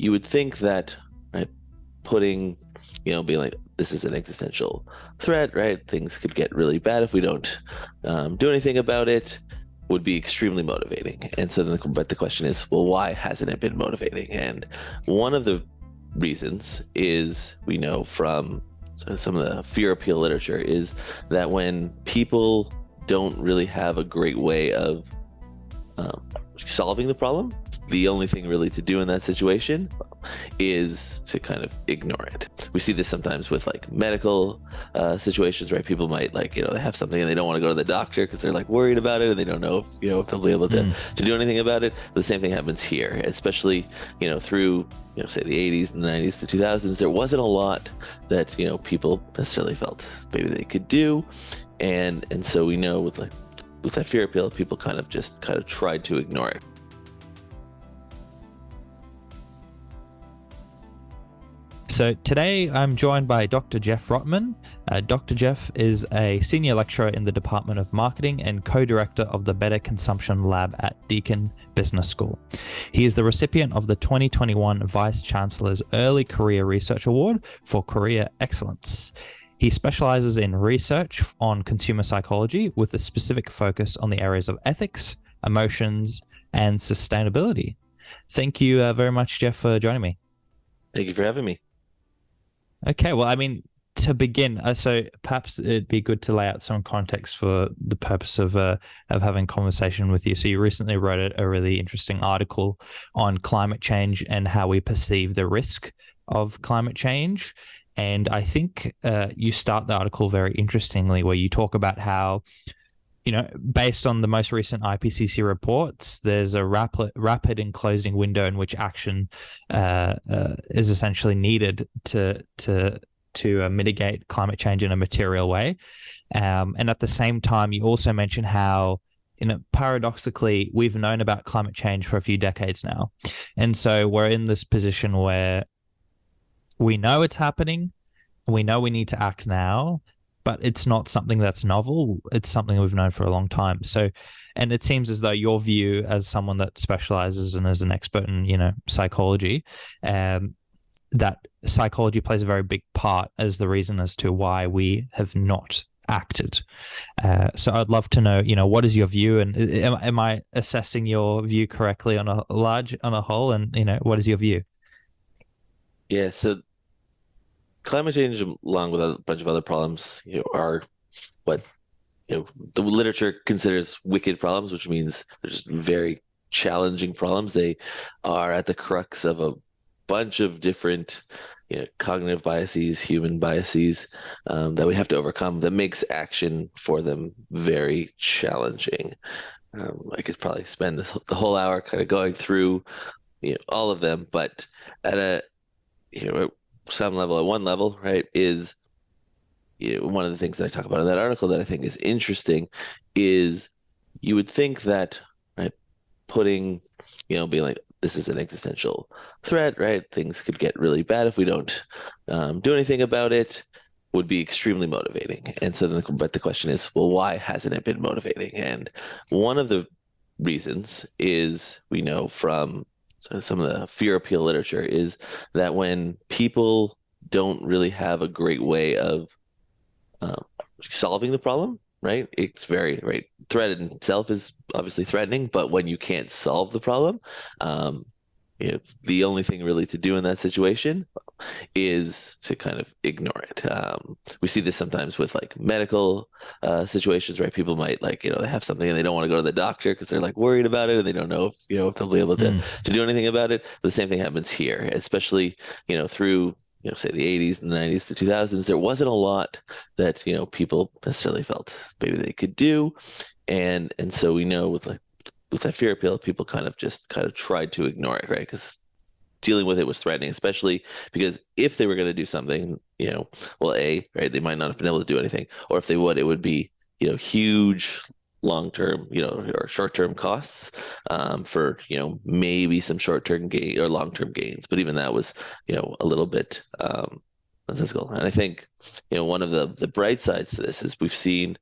you would think that, right, putting, being like, this is an existential threat, right? Things could get really bad if we don't do anything about it, would be extremely motivating. And so then, but the question is, well, why hasn't it been motivating? And one of the reasons is, we know from some of the fear appeal literature, is that when people don't really have a great way of solving the problem, the only thing really to do in that situation is to kind of ignore it. We see this sometimes with like medical situations, right? People might they have something and they don't want to go to the doctor because they're like worried about it and they don't know if they'll be able to do anything about it. But the same thing happens here, especially through say the 80s and the 90s to 2000s. There wasn't a lot that people necessarily felt maybe they could do, and so we know with that fear appeal, people kind of tried to ignore it. So today I'm joined by Dr. Jeff Rotman. Dr. Jeff is a senior lecturer in the Department of Marketing and co-director of the Better Consumption Lab at Deakin Business School. He is the recipient of the 2021 Vice-Chancellor's Early Career Research Award for Career Excellence. He specializes in research on consumer psychology with a specific focus on the areas of ethics, emotions, and sustainability. Thank you very much, Jeff, for joining me. Thank you for having me. Okay, well, I mean, to begin, so perhaps it'd be good to lay out some context for the purpose of having conversation with you. So you recently wrote a really interesting article on climate change and how we perceive the risk of climate change. And I think you start the article very interestingly, where you talk about how, based on the most recent IPCC reports, there's a rapid and closing window in which action is essentially needed to mitigate climate change in a material way. And at the same time, you also mention how, paradoxically, we've known about climate change for a few decades now. And so we're in this position where we know it's happening, we know we need to act now, but it's not something that's novel. It's something we've known for a long time. So, and it seems as though your view, as someone that specializes and is an expert in, psychology, that psychology plays a very big part as the reason as to why we have not acted. So I'd love to know, what is your view, and am I assessing your view correctly on a whole? And, what is your view? Yeah, so climate change, along with a bunch of other problems, are what the literature considers wicked problems, which means they're just very challenging problems. They are at the crux of a bunch of different cognitive biases, human biases that we have to overcome, that makes action for them very challenging. I could probably spend the whole hour kind of going through all of them, but at a some level, at one level, right, is one of the things that I talk about in that article that I think is interesting is, you would think that, right, putting, being like, this is an existential threat, right? Things could get really bad if we don't do anything about it, would be extremely motivating. And so then, but the question is, well, why hasn't it been motivating? And one of the reasons is, we know from some of the fear appeal literature, is that when people don't really have a great way of solving the problem, right? It's very, right. Threat in itself is obviously threatening, but when you can't solve the problem, the only thing really to do in that situation is to kind of ignore it. We see this sometimes with like medical situations, right? People might they have something and they don't want to go to the doctor because they're like worried about it and they don't know if they'll be able to do anything about it. But the same thing happens here, especially through say the 80s and the 90s to 2000s. There wasn't a lot that people necessarily felt maybe they could do, and so we know with that fear appeal, people kind of tried to ignore it, right? Because dealing with it was threatening, especially because if they were going to do something, well, right, they might not have been able to do anything, or if they would, it would be, huge long-term, or short-term costs for, maybe some short-term gain or long-term gains. But even that was, a little bit physical. And I think, one of the bright sides to this is we've seen,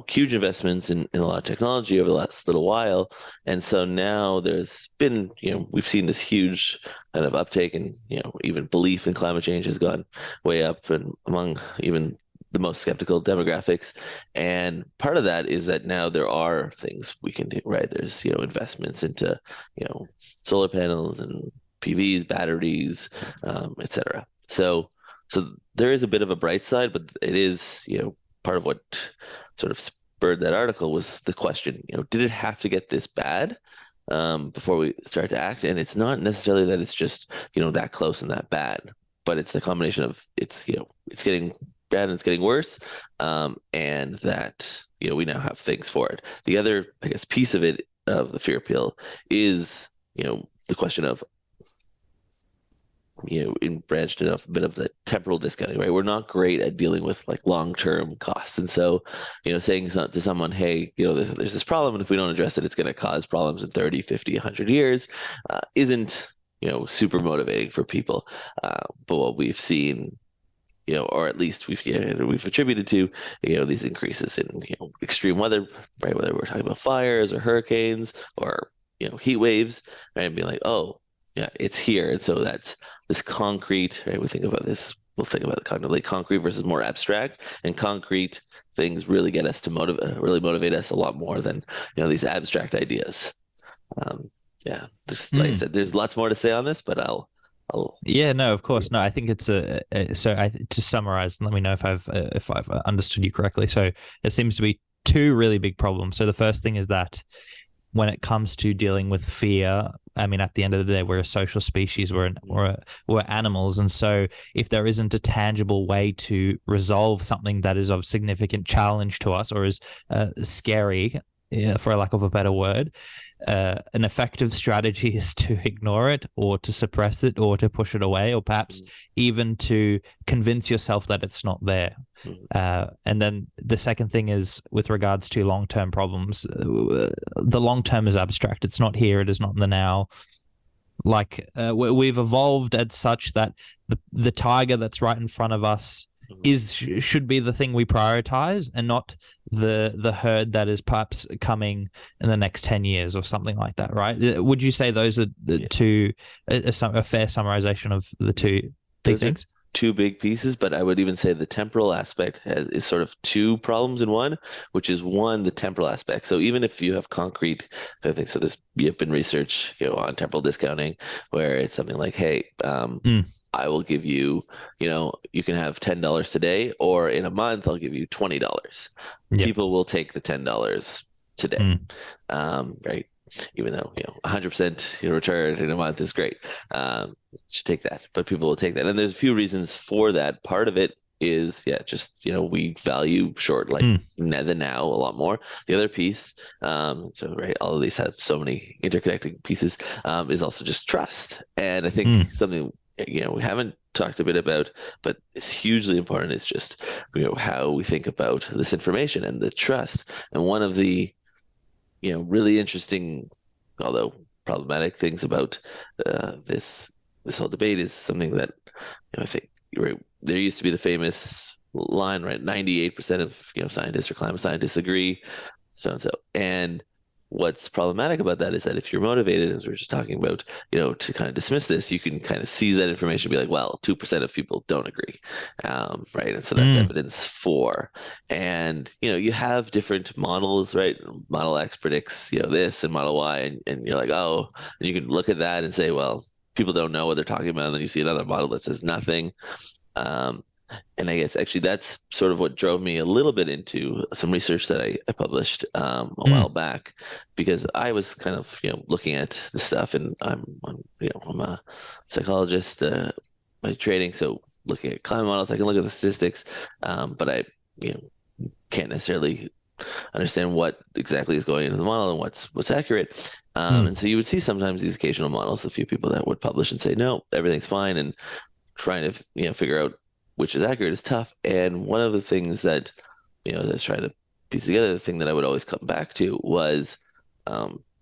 huge investments in a lot of technology over the last little while. And so now there's been, we've seen this huge kind of uptake, and, even belief in climate change has gone way up and among even the most skeptical demographics. And part of that is that now there are things we can do, right? There's, investments into, solar panels and PVs, batteries, etc. So there is a bit of a bright side, but it is, part of what sort of spurred that article was the question, did it have to get this bad before we start to act? And it's not necessarily that it's just, that close and that bad, but it's the combination of it's getting bad and it's getting worse, and that, we now have things for it. The other, I guess, piece of it, of the fear appeal is, the question of, in branched enough a bit of the temporal discounting, right? We're not great at dealing with like long-term costs. And so, saying to someone, hey, there's this problem, and if we don't address it, it's going to cause problems in 30, 50, 100 years, isn't, super motivating for people. But what we've seen, or at least we've attributed to, these increases in, extreme weather, right? Whether we're talking about fires or hurricanes or, heat waves, right? And being like, oh, yeah, it's here. And so that's this concrete, right? We'll think about the cognitively concrete versus more abstract, and concrete things really get us to really motivate us a lot more than, these abstract ideas. Yeah, just like I said, there's lots more to say on this, but I'll. Yeah, no, of course, no. I think it's to summarize, and let me know if I've understood you correctly. So it seems to be two really big problems. So the first thing is that when it comes to dealing with fear, I mean, at the end of the day, we're a social species, we're animals. And so if there isn't a tangible way to resolve something that is of significant challenge to us, or is scary, for a lack of a better word, an effective strategy is to ignore it, or to suppress it, or to push it away, or perhaps even to convince yourself that it's not there. And then the second thing is with regards to long-term problems. The long-term is abstract. It's not here. It is not in the now. Like we've evolved as such that the tiger that's right in front of us should be the thing we prioritize, and not the herd that is perhaps coming in the next 10 years or something like that, right? Would you say those are the two, a fair summarization of the two big things? Two big pieces, but I would even say the temporal aspect is sort of two problems in one, which is one, the temporal aspect. So even if you have concrete, I think so, there's been research, on temporal discounting, where it's something like, hey, I will give you, you can have $10 today, or in a month, I'll give you $20. Yep. People will take the $10 today, right? Even though, 100% return in a month is great. Should take that, but people will take that. And there's a few reasons for that. Part of it is, just, we value the now a lot more. The other piece, so right, all of these have so many interconnecting pieces, is also just trust. And I think something, we haven't talked a bit about, but it's hugely important, is just, how we think about this information and the trust. And one of the, really interesting, although problematic things about this whole debate is something that, I think, there used to be the famous line, right? 98% of scientists or climate scientists agree, so and so. And what's problematic about that is that if you're motivated, as we were just talking about, to kind of dismiss this, you can kind of seize that information and be like, well, 2% of people don't agree, right? And so that's evidence for. And, you have different models, right? Model X predicts, this, and Model Y, and you're like, oh, and you can look at that and say, well, people don't know what they're talking about. And then you see another model that says nothing. And I guess actually that's sort of what drove me a little bit into some research that I published a while back, because I was kind of looking at this stuff, and I'm a psychologist by training, so looking at climate models, I can look at the statistics, but I can't necessarily understand what exactly is going into the model and what's accurate. And so you would see sometimes these occasional models, a few people that would publish and say, no, everything's fine, and trying to figure out which is accurate is tough. And one of the things that, I was trying to piece together, the thing that I would always come back to was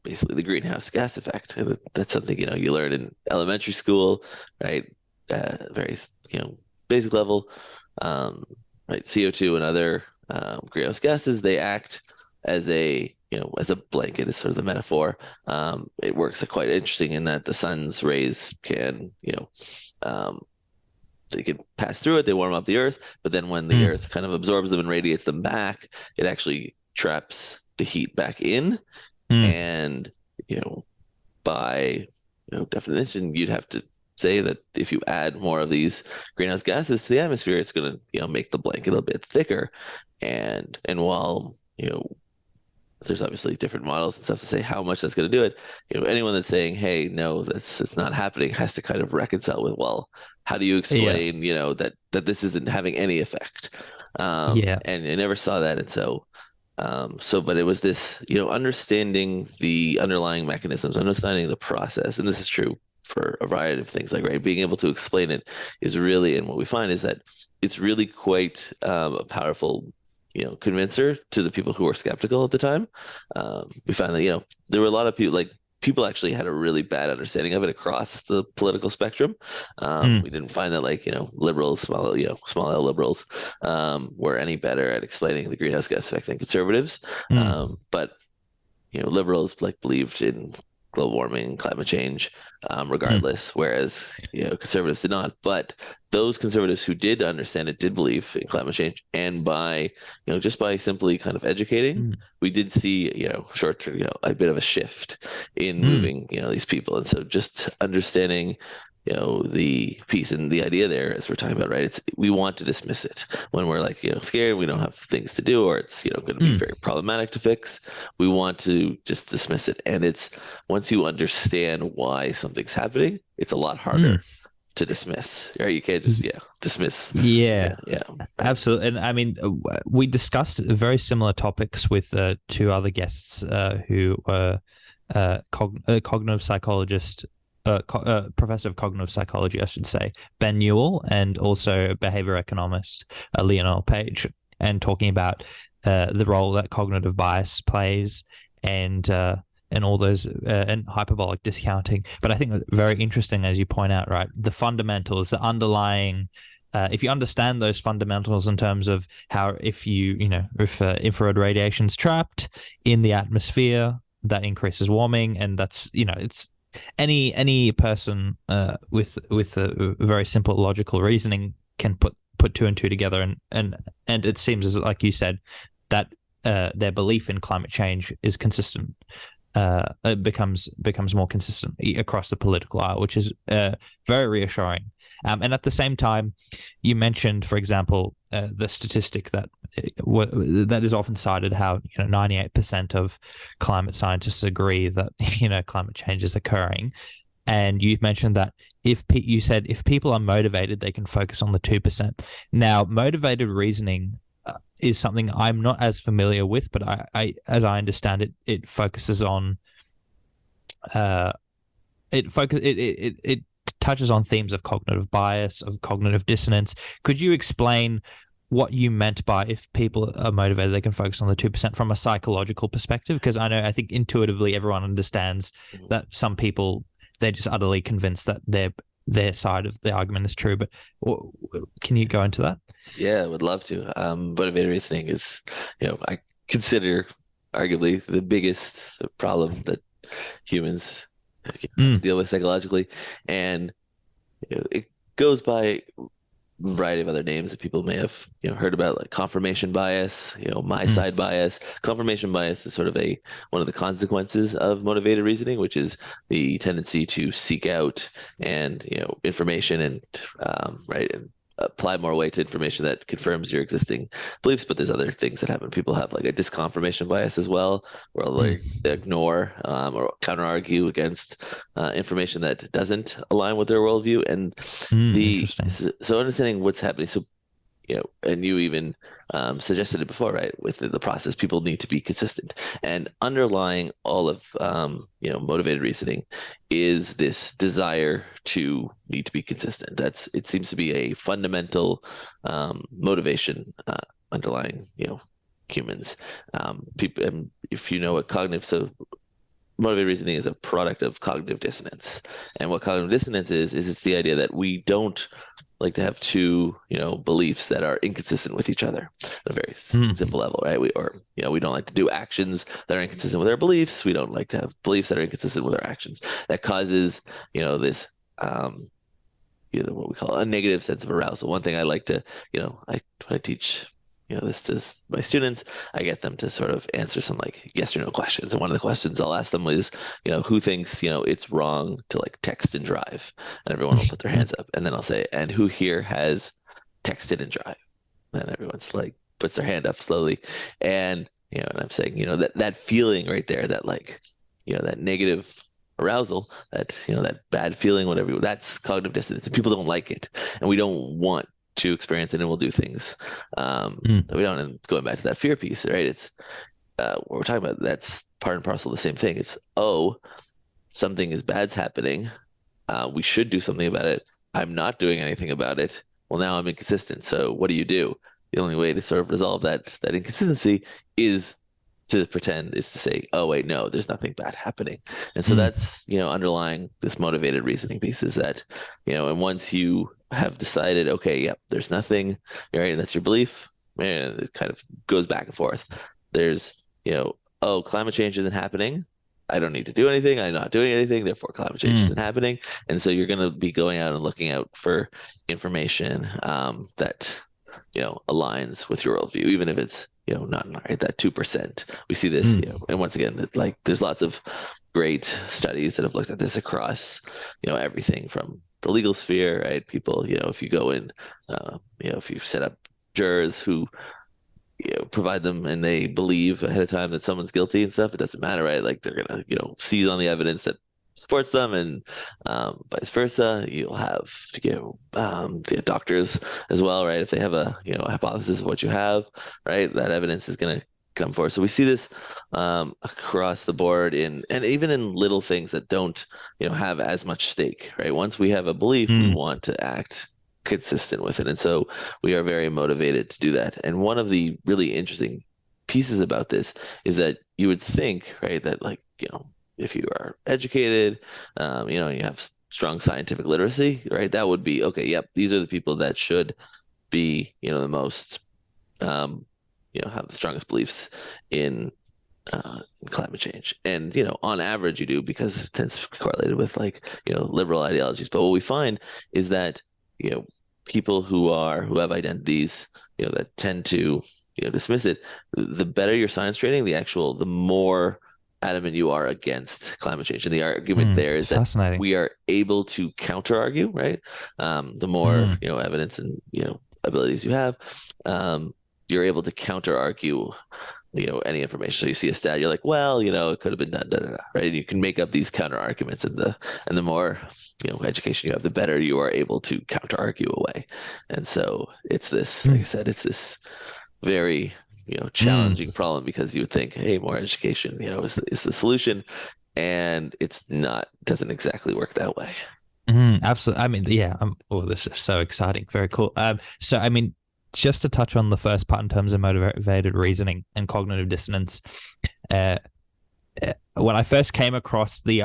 basically the greenhouse gas effect. And that's something, you learn in elementary school, right? Very, basic level, right? CO2 and other greenhouse gases, they act as a as a blanket is sort of the metaphor. It works quite interesting in that the sun's rays can um, they can pass through it, they warm up the earth, but then when the Mm, earth kind of absorbs them and radiates them back, it actually traps the heat back in. mm. And you know by definition, you'd have to say that if you add more of these greenhouse gases to the atmosphere, it's going to make the blanket a bit thicker. And while there's obviously different models and stuff to say how much that's going to do it. Anyone that's saying, "Hey, no, it's not happening," has to kind of reconcile with, well, how do you Yeah. explain, that this isn't having any effect? Yeah. And I never saw that, and but it was this, understanding the underlying mechanisms, understanding the process, and this is true for a variety of things, like, right, being able to explain it is really, and what we find is that it's really quite a powerful convincer to the people who were skeptical at the time. We found that, there were a lot of people, like, people actually had a really bad understanding of it across the political spectrum. Mm, We didn't find that, like, liberals, small L liberals, were any better at explaining the greenhouse gas effect than conservatives. mm, But liberals, like, believed in global warming and climate change, mm, regardless, whereas conservatives did not. But those conservatives who did understand it did believe in climate change, and by just by simply kind of educating, mm, we did see short term a bit of a shift in mm, moving these people. And so just understanding the piece and the idea there, as we're talking about, right? It's, we want to dismiss it when we're, like, scared, we don't have things to do, or it's going to be mm, very problematic to fix. We want to just dismiss it. And it's, once you understand why something's happening, it's a lot mm. harder to dismiss. Right? You can't just Y- dismiss. Yeah, Yeah, right. absolutely. And I mean, we discussed very similar topics with two other guests who were cognitive psychologist, professor of cognitive psychology, I should say, Ben Newell, and also behavior economist Leonel Page, and talking about the role that cognitive bias plays, and all those and hyperbolic discounting. But I think very interesting, as you point out, right? The fundamentals, the underlying. If you understand those fundamentals in terms of how, if if infrared radiation is trapped in the atmosphere, that increases warming, and that's it's any person with a very simple logical reasoning can put two and two together, and it seems, as like you said, that their belief in climate change is consistent. It becomes more consistent across the political aisle, which is very reassuring. And at the same time, you mentioned, for example, the statistic that is often cited, how 98% of climate scientists agree that climate change is occurring, and you mentioned that you said if people are motivated, they can focus on the 2%. Now, motivated reasoning is something I'm not as familiar with, but as I understand it, it focuses on uh, it touches on themes of cognitive bias, of cognitive dissonance. Could you explain what you meant by, if people are motivated, they can focus on the 2% from a psychological perspective? Because I think intuitively everyone understands that some people, they're just utterly convinced that their side of the argument is true. But can you go into that? Yeah, I would love to. Motivated reasoning is, I consider arguably the biggest problem that humans have to Mm, deal with psychologically. And it goes by a variety of other names that people may have heard about, like confirmation bias, my mm, side bias. Confirmation bias is sort of one of the consequences of motivated reasoning, which is the tendency to seek out and information, and right, and apply more weight to information that confirms your existing beliefs. But there's other things that happen. People have, like, a disconfirmation bias as well, where they ignore or counter argue against information that doesn't align with their worldview. And interesting. so understanding what's happening. So and you even suggested it before, right? With the process, people need to be consistent, and underlying all of motivated reasoning is this desire to need to be consistent. It seems to be a fundamental motivation underlying humans. People, and if you know what cognitive, so motivated reasoning is a product of cognitive dissonance, and what cognitive dissonance is it's the idea that we don't like to have two, beliefs that are inconsistent with each other at a very Mm. simple level, right? We don't like to do actions that are inconsistent with our beliefs. We don't like to have beliefs that are inconsistent with our actions. That causes, this what we call a negative sense of arousal. One thing I like to, when I teach, this to my students, I get them to sort of answer some like yes or no questions. And one of the questions I'll ask them is, who thinks, it's wrong to like text and drive? And everyone will put their hands up. And then I'll say, and who here has texted and drive? And everyone's like puts their hand up slowly. And, and I'm saying, that feeling right there, that like, that negative arousal, that bad feeling, whatever, that's cognitive dissonance. And people don't like it. And we don't want to experience it, and we'll do things Mm. that we don't. And going back to that fear piece, right? It's what we're talking about. That's part and parcel of the same thing. It's, oh, something is bad's happening. We should do something about it. I'm not doing anything about it. Well, now I'm inconsistent. So what do you do? The only way to sort of resolve that inconsistency is is to say, oh wait, no, there's nothing bad happening. And so Mm. that's, underlying this motivated reasoning piece is that, and once you have decided, okay, yep, there's nothing, right, and that's your belief, and it kind of goes back and forth. There's, oh, climate change isn't happening. I don't need to do anything. I'm not doing anything. Therefore, climate change Mm. isn't happening. And so you're going to be going out and looking out for information that aligns with your worldview, even if it's, not right, that 2%. We see this, Mm. and once again, that like there's lots of great studies that have looked at this across, everything from the legal sphere, right? People, if you go in, if you set up jurors who, provide them and they believe ahead of time that someone's guilty and stuff, it doesn't matter, right? Like they're gonna, seize on the evidence that supports them, and vice versa. You'll have the doctors as well, right? If they have a hypothesis of what you have, right, that evidence is going to come forward. So we see this across the board and even in little things that don't have as much stake, right? Once we have a belief, we Mm. want to act consistent with it, and so we are very motivated to do that. And one of the really interesting pieces about this is that you would think, right, that like if you are educated, you have strong scientific literacy, right? That would be okay. Yep, these are the people that should be, the most, have the strongest beliefs in climate change. And on average, you do because it tends to be correlated with like liberal ideologies. But what we find is that people who have identities that tend to dismiss it, the better your science training, the more adamant you are against climate change. And the argument Mm. there is that Fascinating. we are able to counter argue, right? The more, Mm. evidence and, abilities you have, you're able to counter argue, any information. So you see a stat, you're like, well, it could have been done, da, da, da, right? And you can make up these counter arguments, and the more, education you have, the better you are able to counter argue away. And so it's this, like I Mm. said, it's this very Mm. challenging problem, because you would think, hey, more education, is the solution, and it's not, doesn't exactly work that way. Mm. Absolutely. I mean, yeah. Oh, this is so exciting. Very cool. So, I mean, just to touch on the first part in terms of motivated reasoning and cognitive dissonance, uh, when I first came across the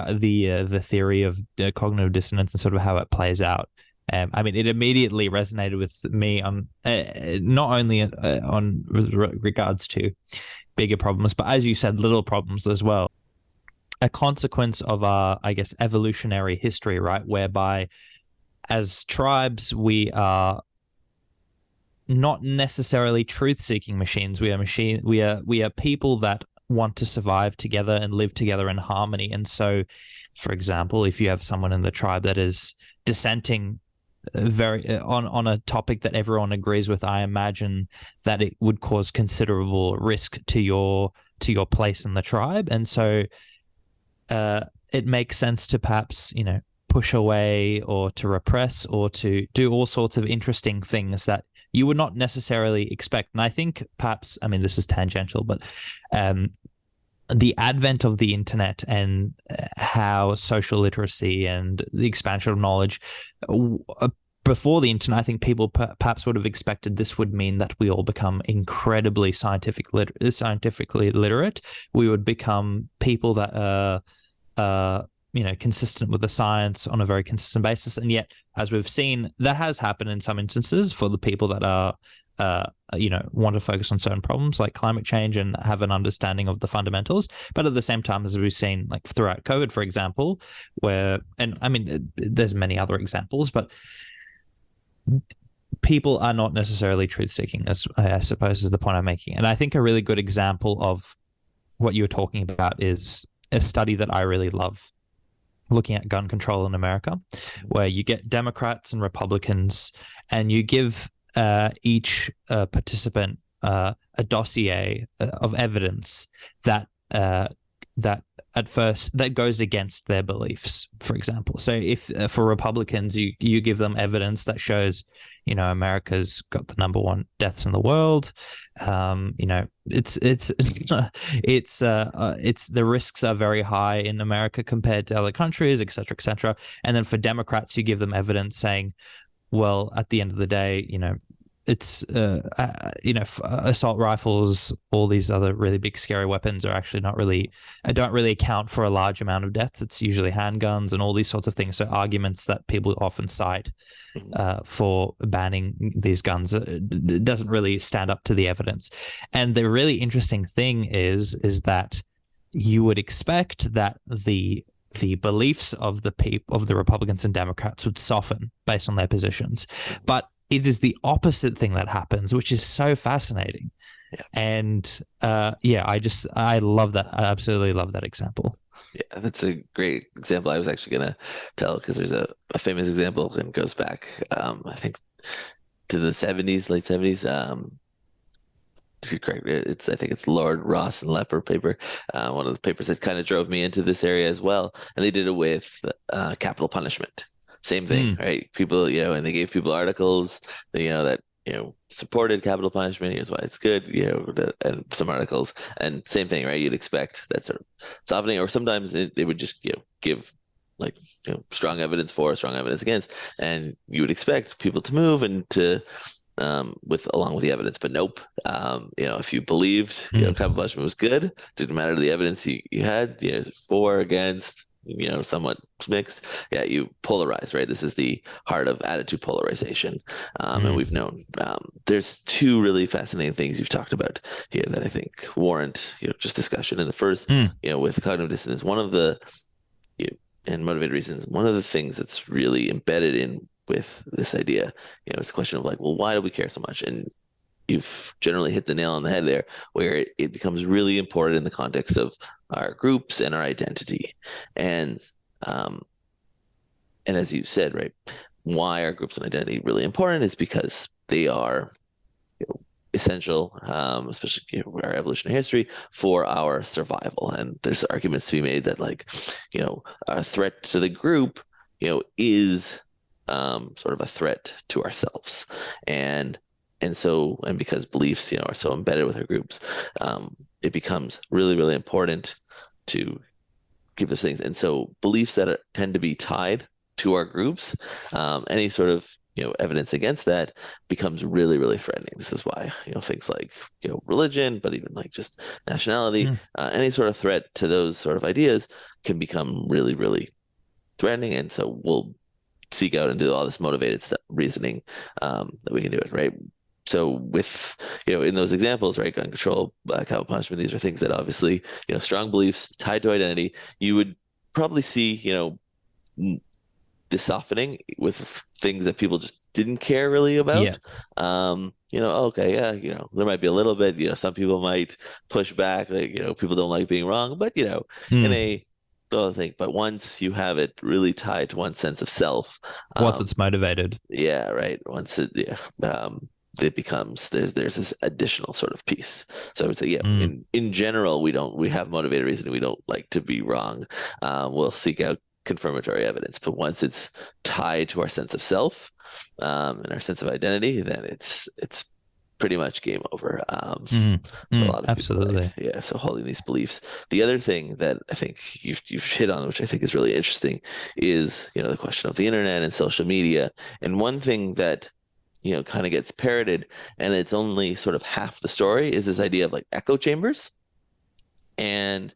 theory of cognitive dissonance and sort of how it plays out, I mean, it immediately resonated with me on not only on regards to bigger problems, but as you said, little problems as well. A consequence of our, I guess, evolutionary history, right? Whereby as tribes, we are not necessarily truth-seeking machines. We are people that want to survive together and live together in harmony. And so, for example, if you have someone in the tribe that is dissenting very on a topic that everyone agrees with, I imagine that it would cause considerable risk to your place in the tribe. And so it makes sense to perhaps push away or to repress or to do all sorts of interesting things that you would not necessarily expect. And I think perhaps, I mean, this is tangential, but the advent of the internet and how social literacy and the expansion of knowledge before the internet, I think people perhaps would have expected this would mean that we all become incredibly scientifically literate. We would become people that consistent with the science on a very consistent basis. And yet, as we've seen, that has happened in some instances for the people that are want to focus on certain problems like climate change and have an understanding of the fundamentals. But at the same time, as we've seen, like throughout COVID, for example, there's many other examples, but people are not necessarily truth seeking, as I suppose is the point I'm making. And I think a really good example of what you're talking about is a study that I really love, looking at gun control in America, where you get Democrats and Republicans and you give each participant a dossier of evidence that at first that goes against their beliefs, for example. So if for Republicans, you give them evidence that shows, America's got the number one deaths in the world. It's the risks are very high in America compared to other countries, et cetera, et cetera. And then for Democrats, you give them evidence saying, well, at the end of the day, it's assault rifles, all these other really big scary weapons are actually don't really account for a large amount of deaths. It's usually handguns and all these sorts of things. So arguments that people often cite for banning these guns doesn't really stand up to the evidence. And the really interesting thing is that you would expect that the beliefs of the Republicans and Democrats would soften based on their positions, but it is the opposite thing that happens, which is so fascinating. Yeah. And I love that. I absolutely love that example. Yeah, that's a great example. I was actually going to tell because there's a famous example and goes back, I think, to the 70s, late 70s. Correct. I think it's Lord Ross and Lepper paper, one of the papers that kind of drove me into this area as well. And they did it with capital punishment. Same thing, right? People, and they gave people articles, that supported capital punishment. Here's why it's good, and some articles, and same thing, right? You'd expect that sort of softening, or sometimes they would just give like strong evidence for, strong evidence against, and you would expect people to move and to along with the evidence, but nope. If you believed capital punishment was good, didn't matter the evidence you had, for, against, somewhat mixed. Yeah, you polarize, right? This is the heart of attitude polarization. And we've known there's two really fascinating things you've talked about here that I think warrant, just discussion. And the first, with cognitive dissonance, one of the, and motivated reasons, one of the things that's really embedded in with this idea, it's a question of like, well, why do we care so much? And you've generally hit the nail on the head there, where it becomes really important in the context of our groups and our identity. And as you said, right, why are groups and identity really important is because they are essential, especially our evolutionary history, for our survival. And there's arguments to be made that a threat to the group, is sort of a threat to ourselves. And because beliefs, are so embedded with our groups, it becomes really, really important to give those things. And so beliefs that tend to be tied to our groups, any sort of, evidence against that becomes really, really threatening. This is why, things like, religion, but even like just nationality, any sort of threat to those sort of ideas can become really, really threatening. And so we'll seek out and do all this motivated reasoning that we can do it, right? So with, in those examples, right, gun control, capital punishment, these are things that obviously, strong beliefs tied to identity, you would probably see, the softening with things that people just didn't care really about. Yeah. Okay, yeah, there might be a little bit, some people might push back, like, people don't like being wrong, but, in a other thing. But once you have it really tied to one sense of self, once it's motivated, yeah, right. Once it becomes there's this additional sort of piece. So I would say, in general, we have motivated reasoning. We don't like to be wrong. We'll seek out confirmatory evidence, but once it's tied to our sense of self and our sense of identity, then it's pretty much game over. A lot of absolutely. People, right? Yeah. So holding these beliefs. The other thing that I think you've hit on, which I think is really interesting, is the question of the internet and social media. And one thing that kind of gets parroted, and it's only sort of half the story, is this idea of like echo chambers. And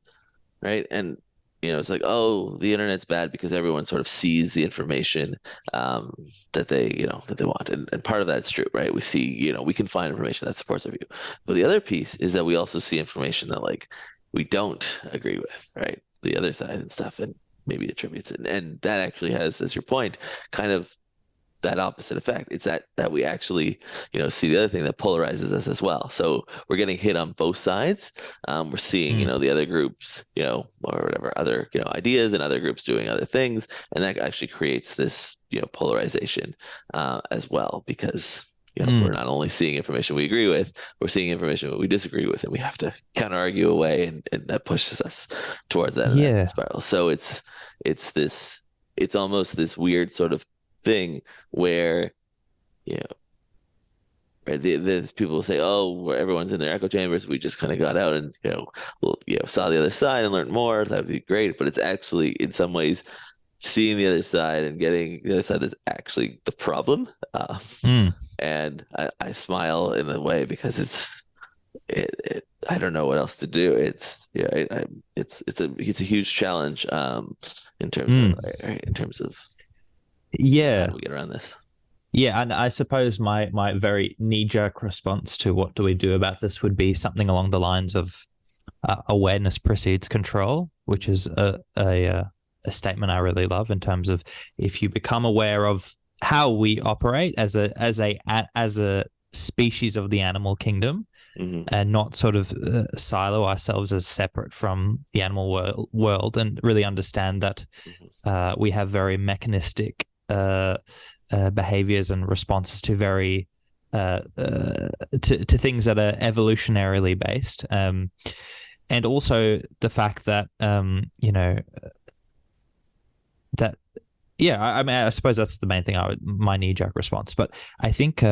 right, and it's like, oh, the internet's bad because everyone sort of sees the information um, that they want. And part of that's true, right? We see, we can find information that supports our view. But the other piece is that we also see information that like we don't agree with, right? The other side and stuff, and maybe attributes it. And that actually has, as your point, kind of that opposite effect. It's that we actually, see the other thing that polarizes us as well. So we're getting hit on both sides. We're seeing, Mm. the other groups, or whatever other, ideas and other groups doing other things, and that actually creates this, polarization as well because. We're Mm. not only seeing information we agree with, we're seeing information we disagree with, and we have to counter argue away, and that pushes us towards that Yeah. spiral. So it's this, it's almost this weird sort of thing where, you know, right, the people will say, oh, where everyone's in their echo chambers, we just kind of got out and, saw the other side and learned more. That would be great. But it's actually, in some ways, seeing the other side and getting the other side that's actually the problem. Mm. And I smile in a way because I don't know what else to do. It's a huge challenge in terms of Mm. right, in terms of how Yeah. do we get around this? Yeah, and I suppose my very knee-jerk response to what do we do about this would be something along the lines of awareness precedes control, which is a statement I really love in terms of if you become aware of how we operate as a species of the animal kingdom Hmm. and not sort of silo ourselves as separate from the animal world and really understand that Hmm. we have very mechanistic behaviors and responses to very to things that are evolutionarily based, and also the fact that that yeah, I mean, I suppose that's the main thing. My knee jerk response, but I think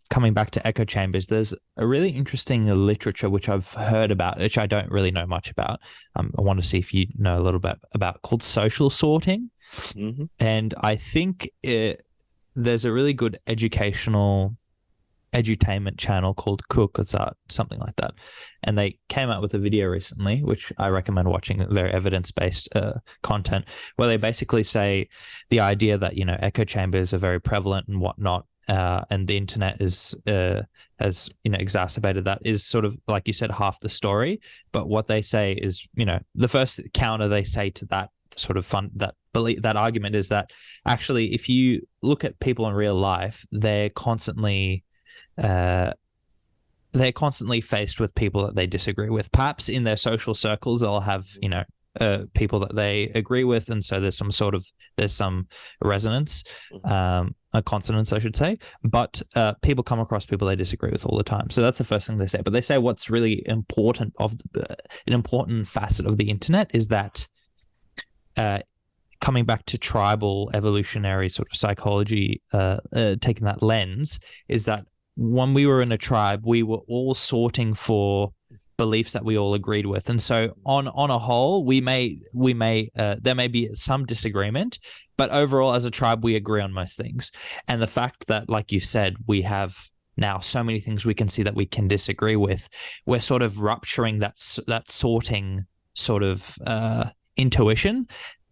coming back to echo chambers, there's a really interesting literature which I've heard about, which I don't really know much about. I want to see if you know a little bit about called social sorting, Hmm. and I think there's a really good educational edutainment channel called Cook or something like that, and they came out with a video recently, which I recommend watching. Very evidence-based content, where they basically say the idea that echo chambers are very prevalent and whatnot, and the internet has exacerbated that is sort of like you said half the story. But what they say is the first counter they say to that sort of fun that belief that argument is that actually if you look at people in real life, uh, they're constantly faced with people that they disagree with. Perhaps in their social circles, they'll have, people that they agree with. And so there's some resonance, a consonance, I should say. But people come across people they disagree with all the time. So that's the first thing they say. But they say what's really important an important facet of the internet is that coming back to tribal evolutionary sort of psychology, taking that lens, is that when we were in a tribe, we were all sorting for beliefs that we all agreed with, and so on a whole, we may there may be some disagreement, but overall, as a tribe, we agree on most things. And the fact that, like you said, we have now so many things we can see that we can disagree with, we're sort of rupturing that sorting sort of intuition,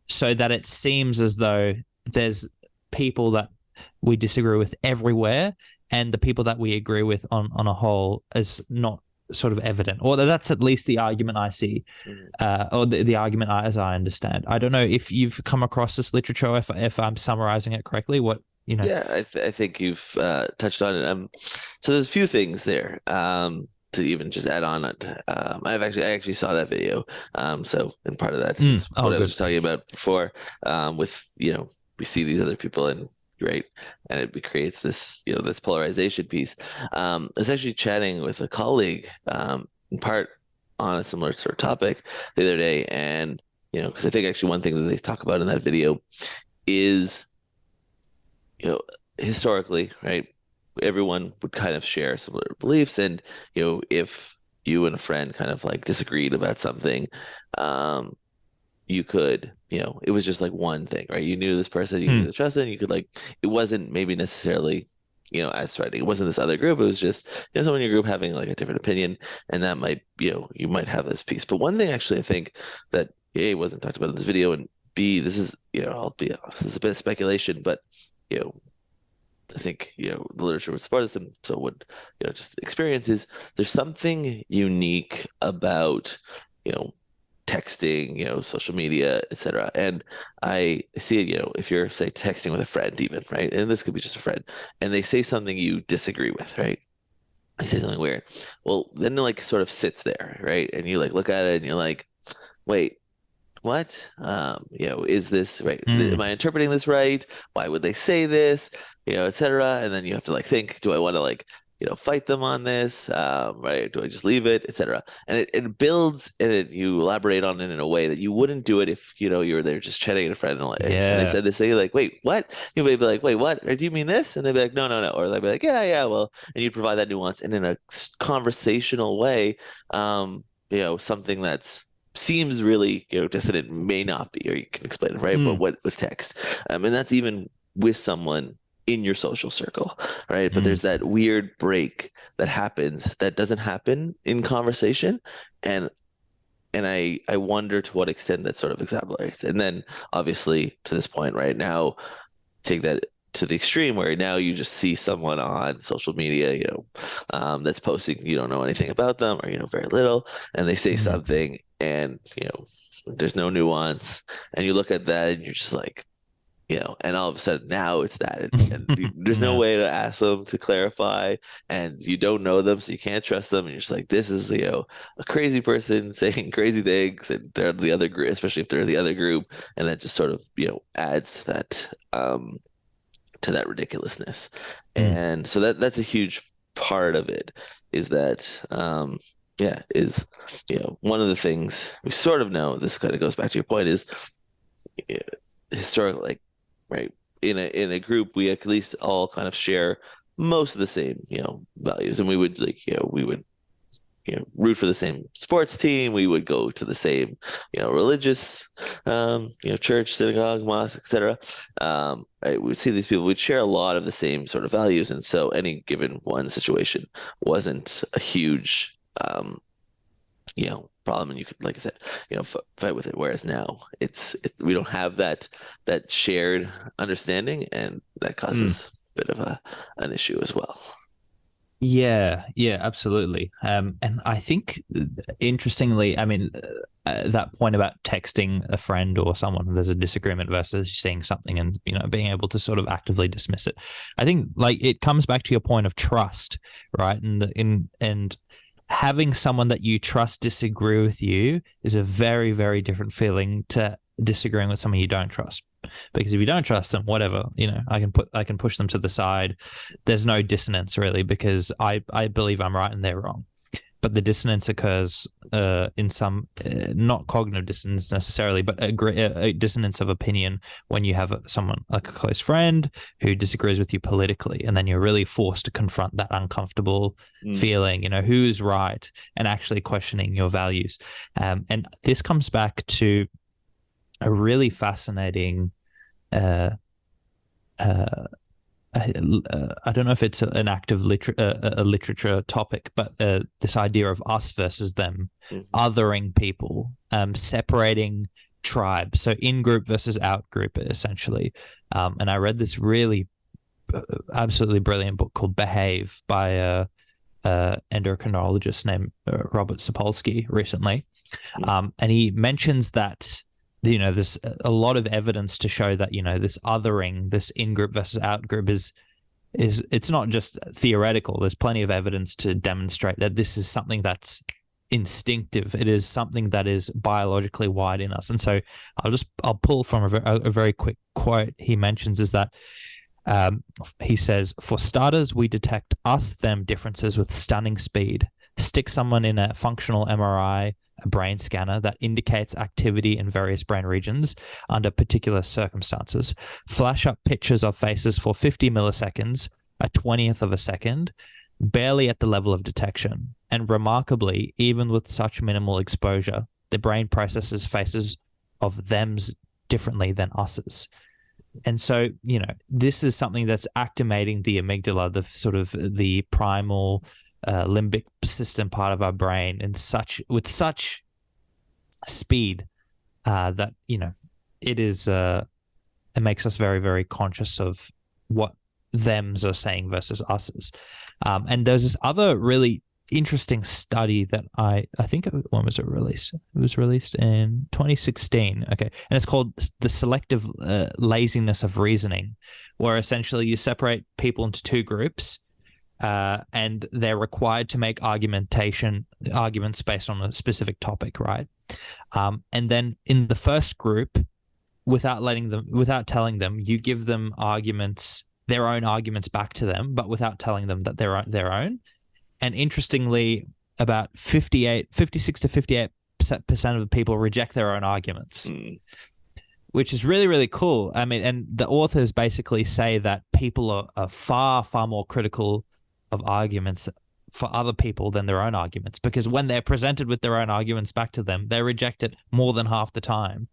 so that it seems as though there's people that we disagree with everywhere, and the people that we agree with on a whole is not sort of evident, or that's at least the argument I see, or the argument as I understand. I don't know if you've come across this literature, if I'm summarizing it correctly. Yeah, I think you've touched on it. So there's a few things there. To even just add on it. I actually saw that video. So and part of that is Oh, what I was good. just talking about before. With we see these other people and right, and it creates this this polarization piece. I was actually chatting with a colleague, in part on a similar sort of topic the other day, and because I think actually one thing that they talk about in that video is historically, right, everyone would kind of share similar beliefs. And, if you and a friend kind of like disagreed about something, um, you could, it was just like one thing, right? You knew this person, you knew Mm, the trust, and you could like, it wasn't maybe necessarily, as threatening. It wasn't this other group. It was just, someone in your group having like a different opinion, and that might, you might have this piece. But one thing actually, I think that A, wasn't talked about in this video, and B, this is, I'll be honest, this is a bit of speculation, but, you know, I think, the literature would support this, and so would, just experiences. There's something unique about, you know, texting, social media, etc. And I see it, if you're, say, texting with a friend even, right? And this could be just a friend, and they say something you disagree with, right? They say something weird. Well, then it like sort of sits there, right? And you like look at it and you're like, wait, what? Is this right? Am Mm. I interpreting this right? Why would they say this? Et cetera. And then you have to like think, do I want to like, fight them on this? Right? Do I just leave it, et cetera? And it builds and you elaborate on it in a way that you wouldn't do it if, you were there just chatting with a friend and they Yeah. said this thing, you're like, wait, what? You may be like, wait, what? Or do you mean this? And they'd be like, no, no, no. Or they'd be like, yeah, yeah, well, and you provide that nuance and in a conversational way, something that's seems really, dissonant may not be, or you can explain it, right? But Mm. what with text, and that's even with someone in your social circle, right? But Mm. there's that weird break that happens that doesn't happen in conversation, and I wonder to what extent that sort of exacerbates. And then obviously to this point right now, take that to the extreme where now you just see someone on social media, that's posting, you don't know anything about them or, very little, and they say Mm. something and, there's no nuance. And you look at that and you're just like, and all of a sudden now it's that. And there's no Yeah. way to ask them to clarify and you don't know them, so you can't trust them. And you're just like, this is, a crazy person saying crazy things and they're the other group, especially if they're the other group. And that just sort of, adds to that ridiculousness. Mm. And so that's a huge part of it is that yeah, is one of the things we sort of know, this kind of goes back to your point, is uh, historically, like, right, in a group we at least all kind of share most of the same, values. And we would like, we would root for the same sports team. We would go to the same, religious, church, synagogue, mosque, etc. Right, we'd see these people. We'd share a lot of the same sort of values, and so any given one situation wasn't a huge, problem, and you could, like I said, fight with it. Whereas now, we don't have that shared understanding, and that Mm. causes a bit of an issue as well. Yeah, yeah, absolutely. And I think, interestingly, I mean, that point about texting a friend or someone there's a disagreement versus saying something and being able to sort of actively dismiss it. I think like it comes back to your point of trust, right? And having someone that you trust disagree with you is a very, very different feeling to disagreeing with someone you don't trust. Because if you don't trust them, whatever, I can push them to the side. There's no dissonance really because I believe I'm right and they're wrong. But the dissonance occurs in some not cognitive dissonance necessarily, but a dissonance of opinion when you have someone like a close friend who disagrees with you politically, and then you're really forced to confront that uncomfortable Mm. feeling, who's right, and actually questioning your values. And this comes back to a really fascinating uh, uh, I don't know if it's an active a literature topic, but this idea of us versus them, Mhm. othering people, separating tribes, so in group versus out group, essentially. And I read this really absolutely brilliant book called Behave by a endocrinologist named Robert Sapolsky recently, Mm. and he mentions that there's a lot of evidence to show that this othering, this in-group versus out-group is it's not just theoretical. There's plenty of evidence to demonstrate that this is something that's instinctive. It is something that is biologically wired in us. And so I'll pull from a very quick quote he mentions is that he says, for starters, we detect us-them differences with stunning speed. Stick someone in a functional MRI, a brain scanner that indicates activity in various brain regions under particular circumstances. Flash up pictures of faces for 50 milliseconds, a 20th of a second, barely at the level of detection. And remarkably, even with such minimal exposure, the brain processes faces of thems differently than us's. And so, this is something that's activating the amygdala, the sort of the primal limbic system part of our brain, and with such speed that, it is it makes us very, very conscious of what thems are saying versus us's. And there's this other really interesting study that I think, when was it released? It was released in 2016. Okay. And it's called the selective laziness of reasoning, where essentially you separate people into two groups, and they're required to make arguments based on a specific topic, right? And then in the first group, without telling them, you give them their own arguments back to them, but without telling them that they're their own. And interestingly, about 56 to 58% of the people reject their own arguments, which is really, really cool. I mean, and the authors basically say that people are far, far more critical of arguments for other people than their own arguments, because when they're presented with their own arguments back to them, they reject it more than half the time.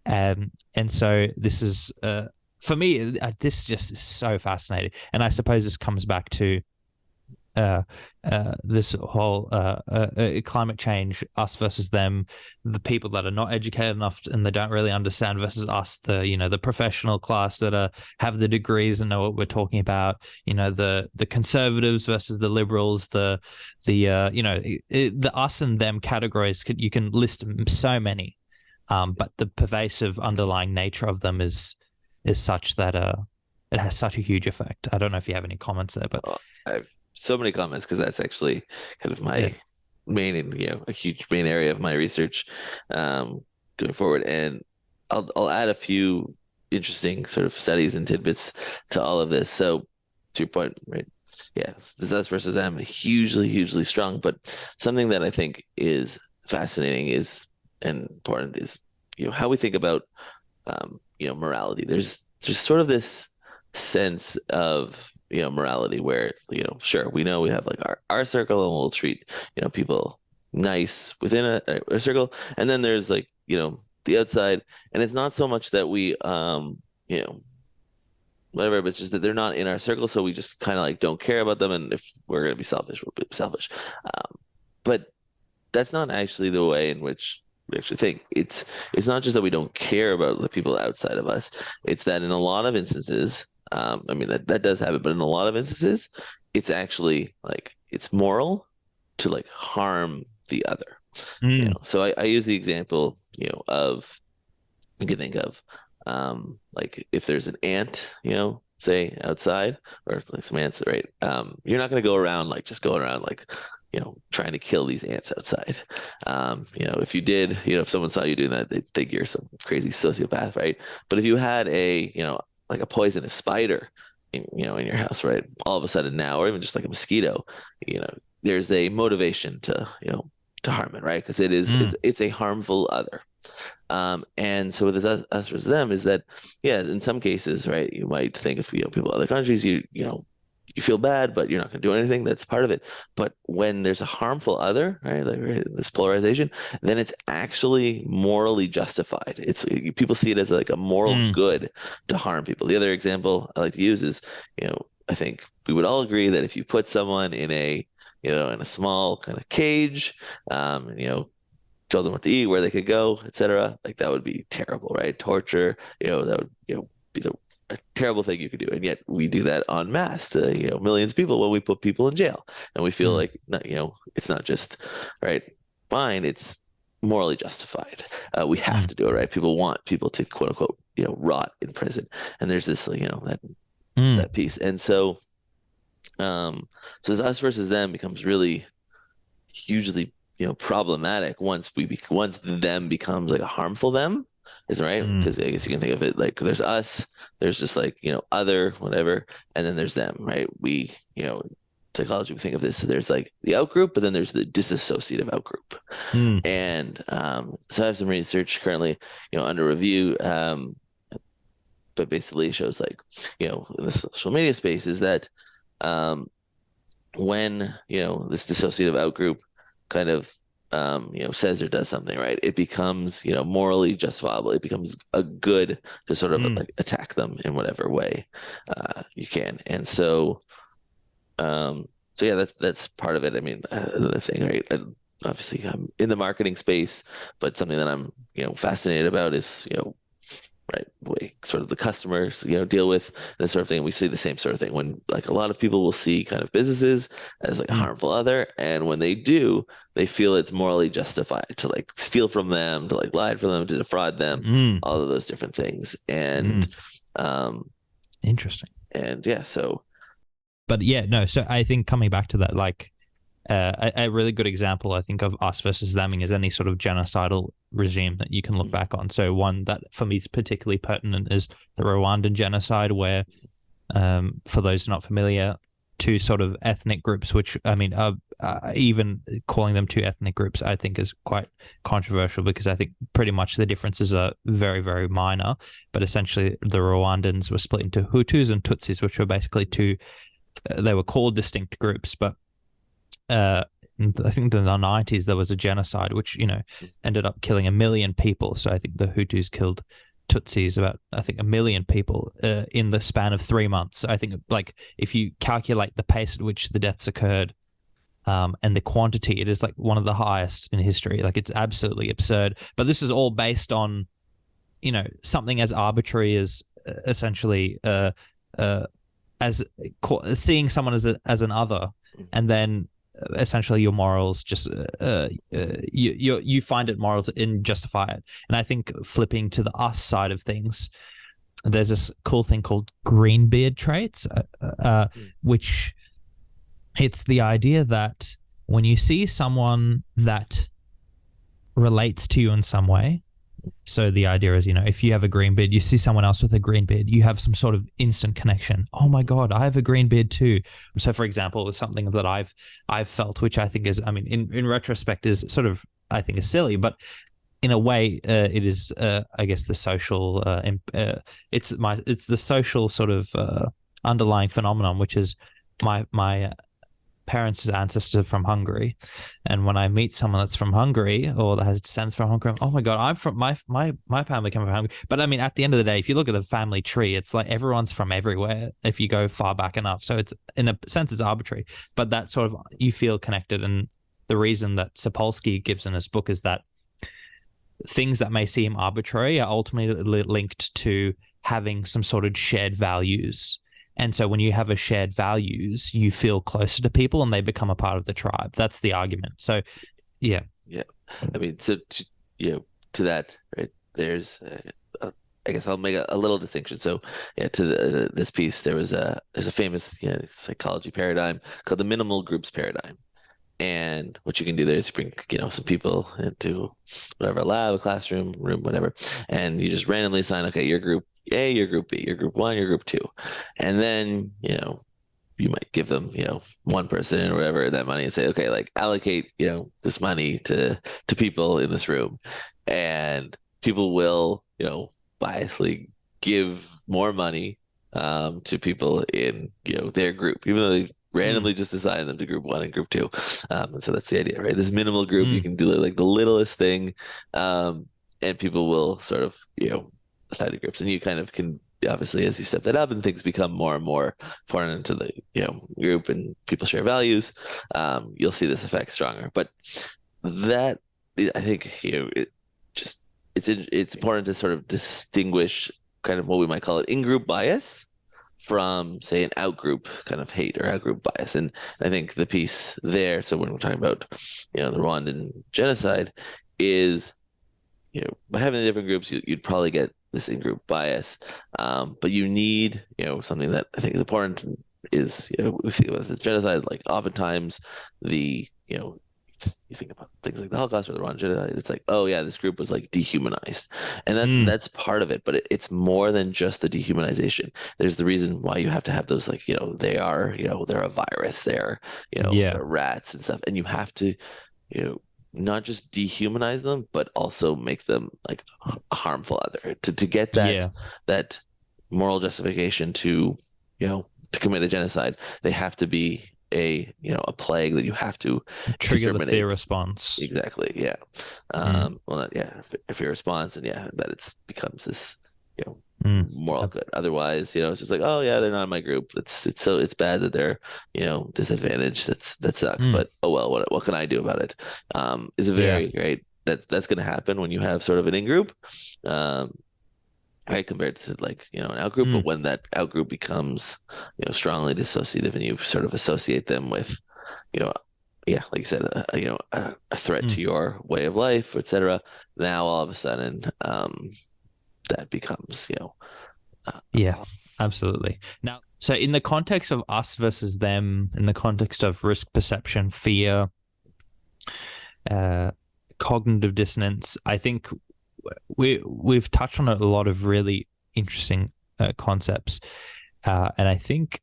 And so this is, for me, this just is so fascinating. And I suppose this comes back to this whole climate change, us versus them, the people that are not educated enough and they don't really understand versus us, the professional class that have the degrees and know what we're talking about, the conservatives versus the liberals, the us and them categories. You can list so many, but the pervasive underlying nature of them is such that it has such a huge effect. I don't know if you have any comments there, but I've so many comments, because that's actually kind of my main, a huge main area of my research going forward. And I'll add a few interesting sort of studies and tidbits to all of this. So to your point, right? Yeah, this us versus them, hugely, hugely strong. But something that I think is fascinating and important is, how we think about morality. There's sort of this sense of morality where, sure, we know we have like our circle, and we'll treat, people nice within a circle. And then there's like, the outside, and it's not so much that we, whatever, but it's just that they're not in our circle. So we just kind of like don't care about them. And if we're going to be selfish, we'll be selfish. But that's not actually the way in which we actually think. It's not just that we don't care about the people outside of us. It's that in a lot of instances, I mean, that does happen, but in a lot of instances, it's actually like it's moral to like harm the other. So I use the example, of, you can think of, like if there's an ant, say outside, or if like some ants, right? You're not going to go around like just going around like, trying to kill these ants outside. If you did, if someone saw you doing that, they'd think you're some crazy sociopath, right? But if you had like a poisonous spider in your house, right? All of a sudden now, or even just like a mosquito, there's a motivation to harm it, right? Because it's a harmful other. And so with this us versus them is that, yeah, in some cases, right, you might think of people in other countries, you feel bad, but you're not going to do anything. That's part of it. But when there's a harmful other, right, like this polarization, then it's actually morally justified. It's people see it as like a moral good to harm people. The other example I like to use is, I think we would all agree that if you put someone in a small kind of cage, told them what to eat, where they could go, etc., like that would be terrible, right? Torture, that would, be a terrible thing you could do. And yet we do that en masse to, millions of people when we put people in jail. And we feel like, it's not just, right, fine, it's morally justified. We have to do it, right? People want people to quote unquote, rot in prison. And there's this, that piece. And so, so this us versus them becomes really hugely, problematic once them becomes like a harmful them. Is right, because I guess you can think of it like there's us, there's just like other whatever, and then there's them, right? We psychology, we think of this, there's like the out group, but then there's the disassociative out group. And so I have some research currently under review, but basically it shows like in the social media space is that when this dissociative out group kind of says or does something, right, it becomes, morally justifiable. It becomes a good to sort of like attack them in whatever way you can. And so, yeah, that's part of it. I mean, another thing, right? obviously I'm in the marketing space, but something that I'm, fascinated about is, right, way sort of the customers, deal with this sort of thing. We see the same sort of thing when like a lot of people will see kind of businesses as like a Mm. harmful other, and when they do, they feel it's morally justified to like steal from them, to like lie for them, to defraud them, Mm. all of those different things. And Mm. um Interesting. and yeah, so But yeah, no. So I think coming back to that, like a really good example, I think, of us versus theming is any sort of genocidal regime that you can look back on. So one that for me is particularly pertinent is the Rwandan genocide, where, for those not familiar, two sort of ethnic groups, which I mean, even calling them two ethnic groups, I think is quite controversial because I think pretty much the differences are very, very minor. But essentially, the Rwandans were split into Hutus and Tutsis, which were basically two. They were called distinct groups, but uh, I think in the 90s there was a genocide which ended up killing 1 million people. So I think the Hutus killed Tutsis about, I think, 1 million people in the span of 3 months. I think, like, if you calculate the pace at which the deaths occurred, and the quantity, it is like one of the highest in history. Like, it's absolutely absurd. But this is all based on something as arbitrary as essentially uh, as seeing someone as an other, and then essentially your morals just you find it moral to justify it. And I think flipping to the us side of things, there's this cool thing called greenbeard traits, which it's the idea that when you see someone that relates to you in some way. So the idea is, if you have a green beard, you see someone else with a green beard, you have some sort of instant connection. Oh my God, I have a green beard too. So, for example, it's something that I've felt, which I think is, I mean, in retrospect, is sort of, I think, is silly, but in a way, it is, I guess, the social, it's the social sort of underlying phenomenon, which is my parents' ancestor from Hungary, and when I meet someone that's from Hungary or that has descendants from Hungary, oh my God, I'm from my family come from Hungary. But I mean, at the end of the day, if you look at the family tree, it's like everyone's from everywhere if you go far back enough. So it's, in a sense, it's arbitrary, but that sort of, you feel connected. And the reason that Sapolsky gives in his book is that things that may seem arbitrary are ultimately linked to having some sort of shared values. And so when you have a shared values, you feel closer to people and they become a part of the tribe. That's the argument. So, yeah. yeah, I mean, so to that, right? There's I guess I'll make a little distinction. So yeah, to this piece, there's a famous psychology paradigm called the minimal groups paradigm. And what you can do there is bring, some people into whatever lab, a classroom, room, whatever, and you just randomly assign, okay, your group A, your group B, your group one, your group two, and then you might give them one person or whatever that money and say, okay, like allocate this money to people in this room, and people will biasly give more money to people in their group, even though they randomly just assign them to group one and group two. And so that's the idea, right? This minimal group, you can do like the littlest thing, and people will sort of, assign to groups. And you kind of can, obviously, as you step that up and things become more and more foreign into the, group and people share values, you'll see this effect stronger. But that, I think, it's important to sort of distinguish kind of what we might call it in-group bias from, say, an out-group kind of hate or out-group bias. And I think the piece there, so when we're talking about, the Rwandan genocide, is, by having the different groups, you'd probably get this in-group bias. But you need, something that I think is important is, we see with the genocide, like oftentimes the, you think about things like the Holocaust or the Rwandan genocide, it's like, oh yeah, this group was like dehumanized, and that's part of it. But it's more than just the dehumanization. There's the reason why you have to have those, like, they are, they're a virus, they're, Yeah. they're rats and stuff, and you have to, not just dehumanize them, but also make them like a harmful other to get Yeah. that moral justification to, to commit a genocide. They have to be a plague that you have to Trigger the fear exterminate. response. Exactly. Yeah. Well, yeah. If your response, and yeah, that it becomes this, Mm. moral good. Otherwise, it's just like, oh yeah, they're not in my group. It's bad that they're, disadvantaged. That sucks. Mm. But oh well, what can I do about it? Is a Yeah. very right. That's going to happen when you have sort of an in-group, um, right, compared to like, an out-group. Mm. But when that out-group becomes, strongly dissociative and you sort of associate them with, you know, yeah, like you said, a threat Mm. to your way of life, etc. Now all of a sudden, that becomes, a Yeah, problem. absolutely. Now, so in the context of us versus them, in the context of risk perception, fear, uh, cognitive dissonance, I think we've touched on a lot of really interesting concepts, and I think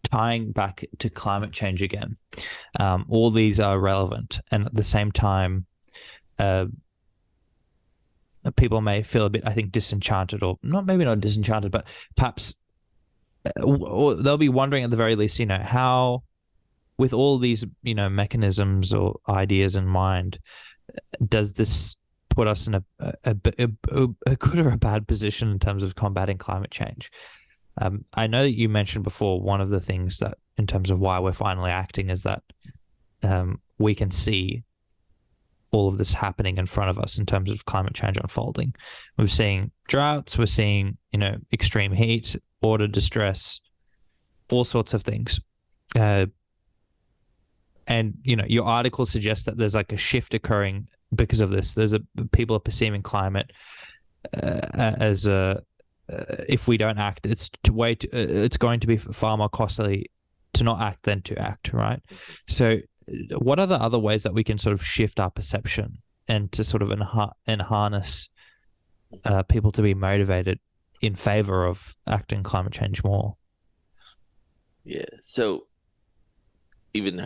tying back to climate change again, all these are relevant, and at the same time, uh, people may feel a bit, I think, disenchanted, or not, maybe not disenchanted, but perhaps or they'll be wondering at the very least, how, with all these, mechanisms or ideas in mind, does this put us in a good or a bad position in terms of combating climate change? I know that you mentioned before one of the things that, in terms of why we're finally acting, is that we can see all of this happening in front of us in terms of climate change unfolding. We're seeing droughts, we're seeing, extreme heat, water distress, all sorts of things. And, your article suggests that there's like a shift occurring because of this. People are perceiving climate as if we don't act, it's going to be far more costly to not act than to act, right? So what are the other ways that we can sort of shift our perception and to sort of harness people to be motivated in favor of acting climate change more? Yeah. So even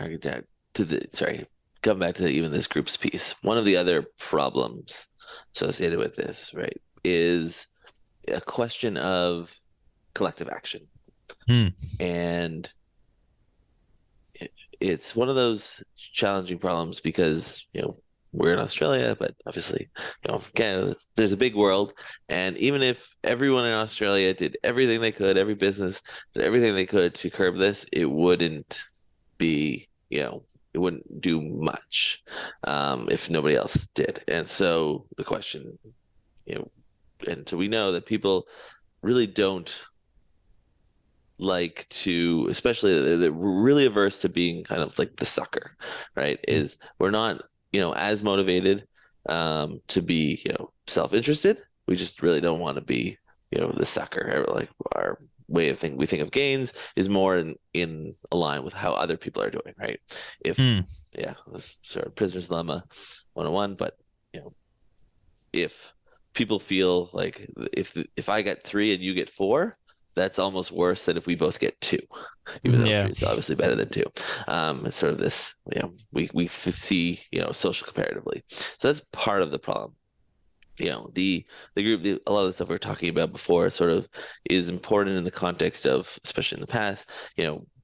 come back to even this group's piece. One of the other problems associated with this, right, is a question of collective action. Hmm. And it's one of those challenging problems because, we're in Australia, but obviously, Canada, there's a big world. And even if everyone in Australia did everything they could, every business did everything they could to curb this, it wouldn't be, it wouldn't do much if nobody else did. And so the question, and so we know that people really don't like to, especially they're really averse to being kind of like the sucker, right? Is we're not, as motivated to be, self-interested. We just really don't want to be, the sucker. Like our way of thinking, we think of gains is more in align with how other people are doing, right? If, Hmm. yeah, this sort of prisoner's dilemma 101, but you know, if people feel like if I get three and you get four, that's almost worse than if we both get two, even though Yeah. three is obviously better than two. It's sort of this, we see, social comparatively. So that's part of the problem. The group, a lot of the stuff we were talking about before sort of is important in the context of, especially in the past,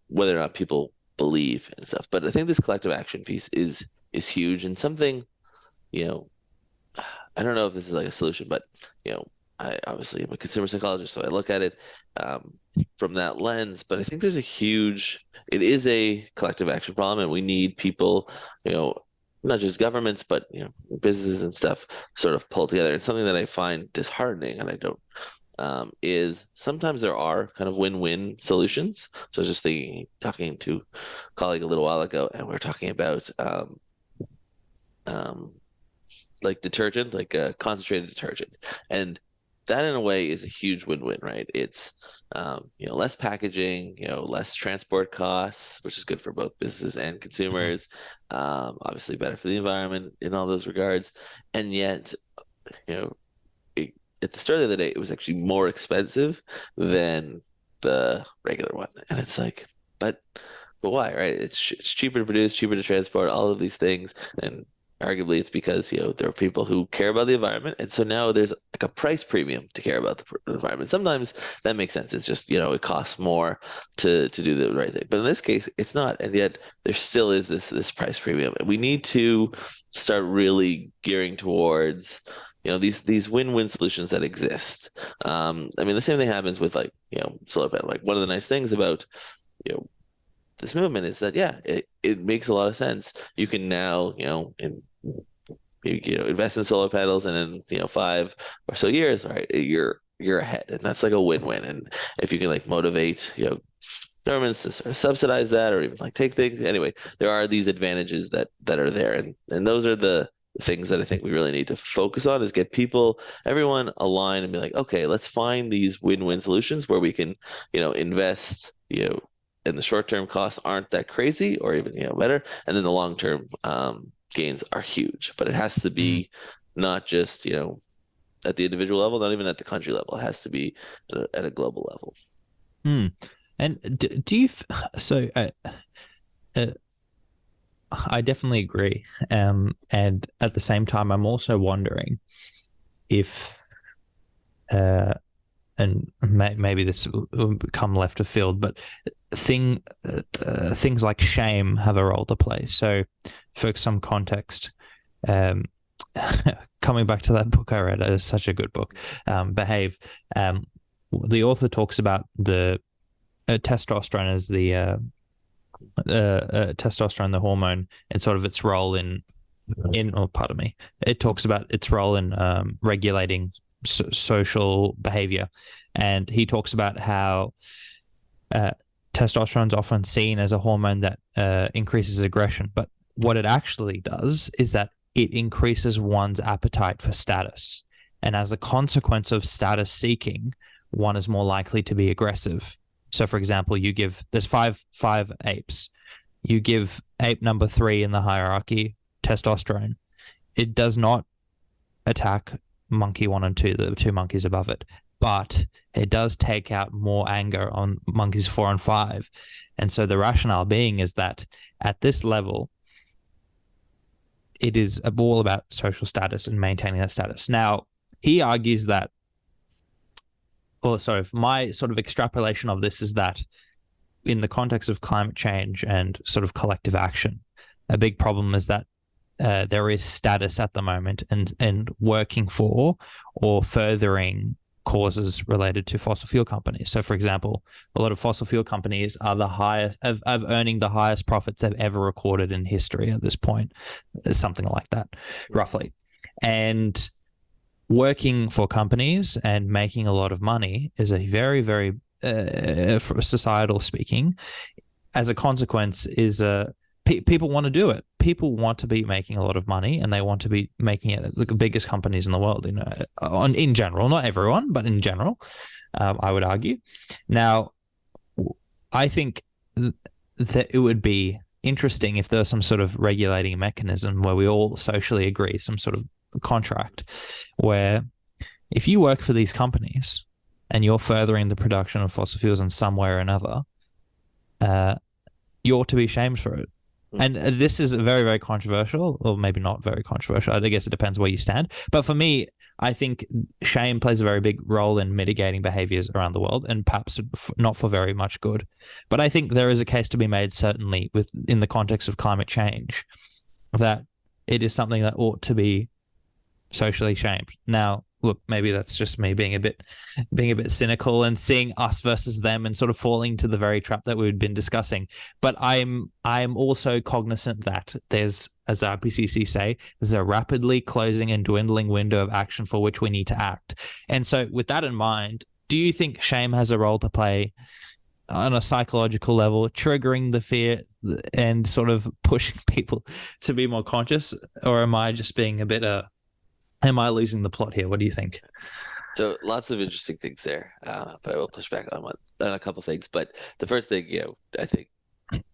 whether or not people believe and stuff. But I think this collective action piece is huge and something, you know, I don't know if this is like a solution, but I obviously am a consumer psychologist, so I look at it from that lens. But I think it is a collective action problem, and we need people, not just governments, but businesses and stuff, sort of pull together. And something that I find disheartening, and I don't, is sometimes there are kind of win-win solutions. So I was just talking to a colleague a little while ago, and we were talking about um, like detergent, like a concentrated detergent. And that in a way is a huge win-win, right? It's less packaging, less transport costs, which is good for both businesses and Mhm. consumers. Obviously better for the environment in all those regards. And yet, you know, it, at the start of the day, it was actually more expensive than the regular one. And it's like, but but why, right? It's cheaper to produce, cheaper to transport, all of these things, and arguably it's because there are people who care about the environment, and so now there's like a price premium to care about the environment. Sometimes that makes sense. It's just it costs more to do the right thing, but in this case, it's not, and yet there still is this price premium. And we need to start really gearing towards these win-win solutions that exist. I mean, the same thing happens with like, solar panel. Like one of the nice things about, you know, this movement is that, yeah, it makes a lot of sense. You can now, invest in solar panels, and in 5 or so years, all right, you're ahead, and that's like a win-win. And if you can like motivate, governments to sort of subsidize that, or even like take things anyway, there are these advantages that are there, and those are the things that I think we really need to focus on, is get everyone aligned and be like, okay, let's find these win-win solutions where we can, invest, and the short-term costs aren't that crazy, or even, better, and then the long-term gains are huge. But it has to Mm. be not just, at the individual level, not even at the country level. It has to be at a global level. Mm. And do you so uh, I definitely agree. And at the same time, I'm also wondering if, uh, and maybe this will become left of field, but things like shame have a role to play. So, for some context, um, coming back to that book I read, it's such a good book, Behave. The author talks about the testosterone as the testosterone, the hormone, and sort of its role oh, pardon me. It talks about its role in regulating social behavior, and he talks about how testosterone is often seen as a hormone that increases aggression, but what it actually does is that it increases one's appetite for status, and as a consequence of status seeking, one is more likely to be aggressive. So, for example, there's five apes. You give ape number 3 in the hierarchy testosterone. It does not attack monkey 1 and 2, the 2 monkeys above it, but it does take out more anger on monkeys 4 and 5. And so the rationale being is that at this level, it is all about social status and maintaining that status. Now, he argues that, my sort of extrapolation of this is that in the context of climate change and sort of collective action, a big problem is that there is status at the moment and working for or furthering causes related to fossil fuel companies. So, for example, a lot of fossil fuel companies are the highest of earning the highest profits they've ever recorded in history at this point, something like that, roughly. And working for companies and making a lot of money is a very, very, societal speaking, as a consequence, is people want to do it. People want to be making a lot of money, and they want to be making it the biggest companies in the world. In general, not everyone, but in general, I would argue. Now, I think that it would be interesting if there was some sort of regulating mechanism where we all socially agree, some sort of contract, where if you work for these companies and you're furthering the production of fossil fuels in some way or another, you ought to be shamed for it. And this is very, very controversial, or maybe not very controversial. I guess it depends where you stand. But for me, I think shame plays a very big role in mitigating behaviors around the world, and perhaps not for very much good. But I think there is a case to be made, certainly in the context of climate change, that it is something that ought to be socially shamed. Now, look, maybe that's just me being a bit cynical and seeing us versus them and sort of falling to the very trap that we've been discussing. But I'm also cognizant that there's, as IPCC say, there's a rapidly closing and dwindling window of action for which we need to act. And so with that in mind, do you think shame has a role to play on a psychological level, triggering the fear and sort of pushing people to be more conscious? Or am I just being a bit am I losing the plot here? What do you think? So lots of interesting things there, but I will push back on a couple things. But the first thing, I think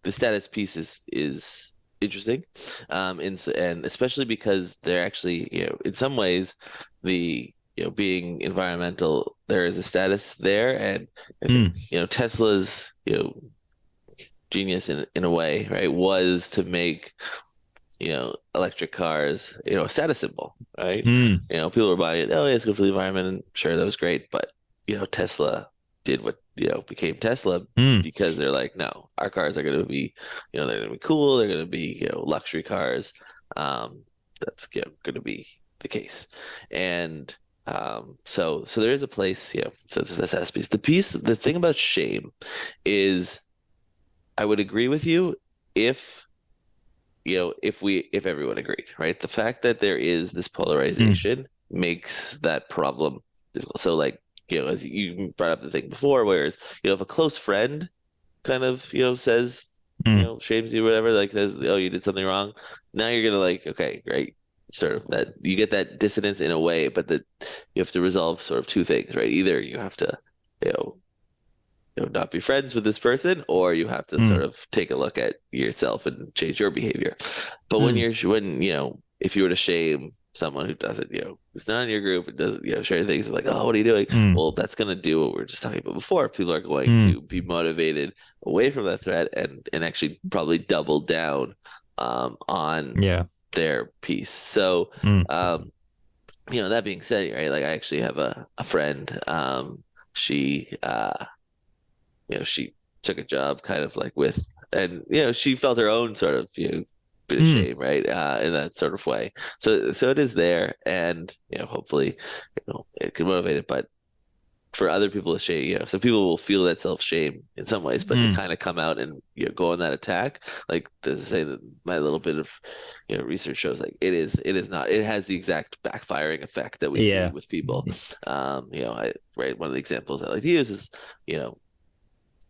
the status piece is interesting, and especially because they're actually, in some ways, the being environmental, there is a status there, and I think, Tesla's genius in a way, right, was to make electric cars, a status symbol, right? People were buying it. Oh, yeah, it's good for the environment. And sure, that was great. But, Tesla did what, became Tesla because they're like, no, our cars are going to be, they're going to be cool. They're going to be, luxury cars. That's going to be the case. And so there is a place, so there's this S piece. The thing about shame is I would agree with you if if everyone agreed, right? The fact that there is this Mm, polarization makes that problem difficult. So like, as you brought up the thing before, whereas, if a close friend kind of, says, mm, shames you, whatever, like says, oh, you did something wrong. Now you're gonna like, okay, great. Sort of that you get that dissonance in a way, but that you have to resolve sort of two things, right? Either you have to, you know, not be friends with this person, or you have to sort mm, of take a look at yourself and change your behavior. But mm, if you were to shame someone who doesn't, who's not in your group and doesn't, share things like, oh, what are you doing? mm, Well, that's going to do what we were just talking about before. People are going mm. to be motivated away from that threat and actually probably double down on Yeah. their piece. So, Mm, that being said, right, like I actually have a friend, she she took a job kind of like with, and she felt her own sort of bit of mm. shame, right, in that sort of way. So it is there, and hopefully, it can motivate it. But for other people to shame, some people will feel that self shame in some ways, but to Mm. kind of come out and go on that attack, like to say that my little bit of research shows like it is not, it has the exact backfiring effect that we see Yeah. with people. Right, one of the examples I like to use is you know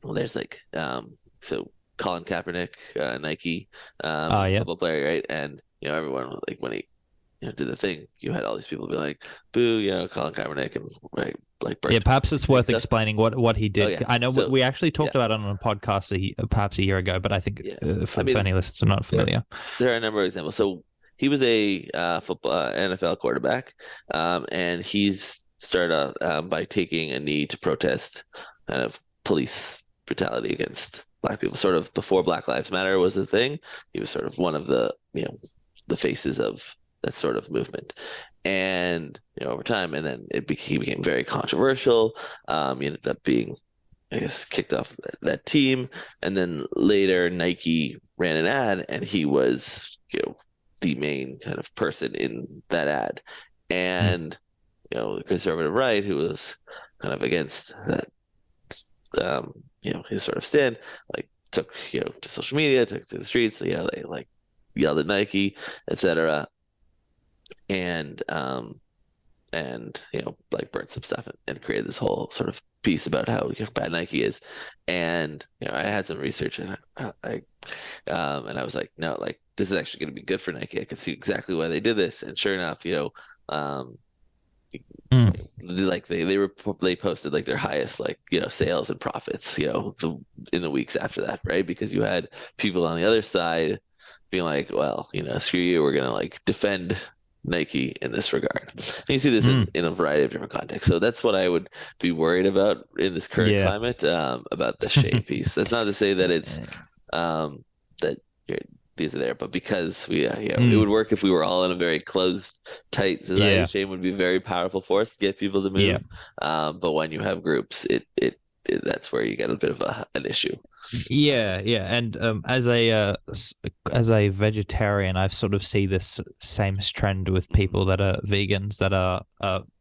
well, there's like so Colin Kaepernick, Nike, Oh, yeah. football player, right? And everyone like when he did the thing, you had all these people be like, "Boo!" Colin Kaepernick, and right, like Yeah, burnt perhaps it's fake worth stuff. explaining what he Oh did. yeah, I know so we actually yeah, talked about it on a podcast perhaps a year ago, but I think yeah. I for mean, any listeners who are not there familiar. there are a number of examples. So he was a football NFL quarterback, and he's started out by taking a knee to protest kind of police brutality against Black people. Sort of before Black Lives Matter was a thing, he was sort of one of the faces of that sort of movement. And over time, and then he became very controversial. He ended up being, I guess, kicked off that team, and then later Nike ran an ad, and he was, the main kind of person in that ad. Mm. And the conservative right, who was kind of against that, his sort of stand, like took to social media, took to the streets. They like yelled at Nike, etc. And like burnt some stuff and created this whole sort of piece about how bad Nike is. And I had some research, and I was like, no, like this is actually going to be good for Nike. I can see exactly why they did this. And sure enough, um, Mm. they posted like their highest like sales and profits in the weeks after that, right? Because you had people on the other side being like, well, screw you, we're gonna like defend Nike in this regard. And you see this Mm. in a variety of different contexts. So that's what I would be worried about in this current Yeah. climate, about the shame piece. That's not to say that it's that these are there, but because it Mm. would work if we were all in a very closed, tight society. Yeah. Shame would be a very powerful force to get people to Yeah. move. But when you have groups, that's where you get a bit of an issue. Yeah, yeah, and as a vegetarian, I've sort of see this same trend with Mhm. people that are vegans that are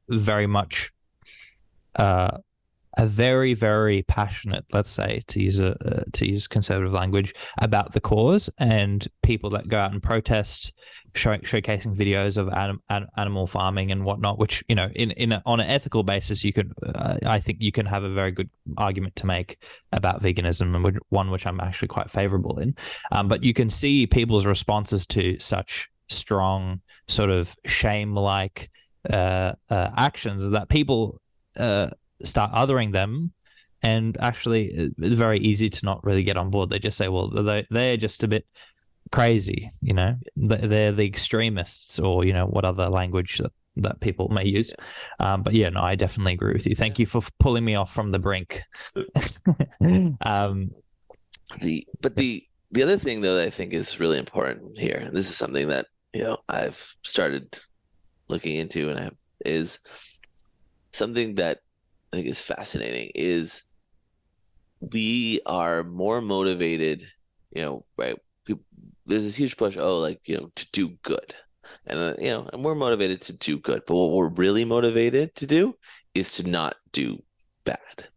very much uh, are very, very passionate, let's say, to use conservative language, about the cause, and people that go out and protest, showcasing videos of animal farming and whatnot. Which on an ethical basis, you could, I think, you can have a very good argument to make about veganism, and one which I'm actually quite favorable in. But you can see people's responses to such strong sort of shame-like actions that people. Start othering them, and actually it's very easy to not really get on board. They just say, well, they're just a bit crazy, they're the extremists, or what other language that people may use. But yeah, no, I definitely agree with you. Yeah. Thank you for pulling me off from the brink. um The other thing though that I think is really important here, and this is something that I've started looking into, is something that I think is fascinating, is we are more motivated, right? There's this huge push, oh, like, to do good, And and we're motivated to do good, but what we're really motivated to do is to not do bad.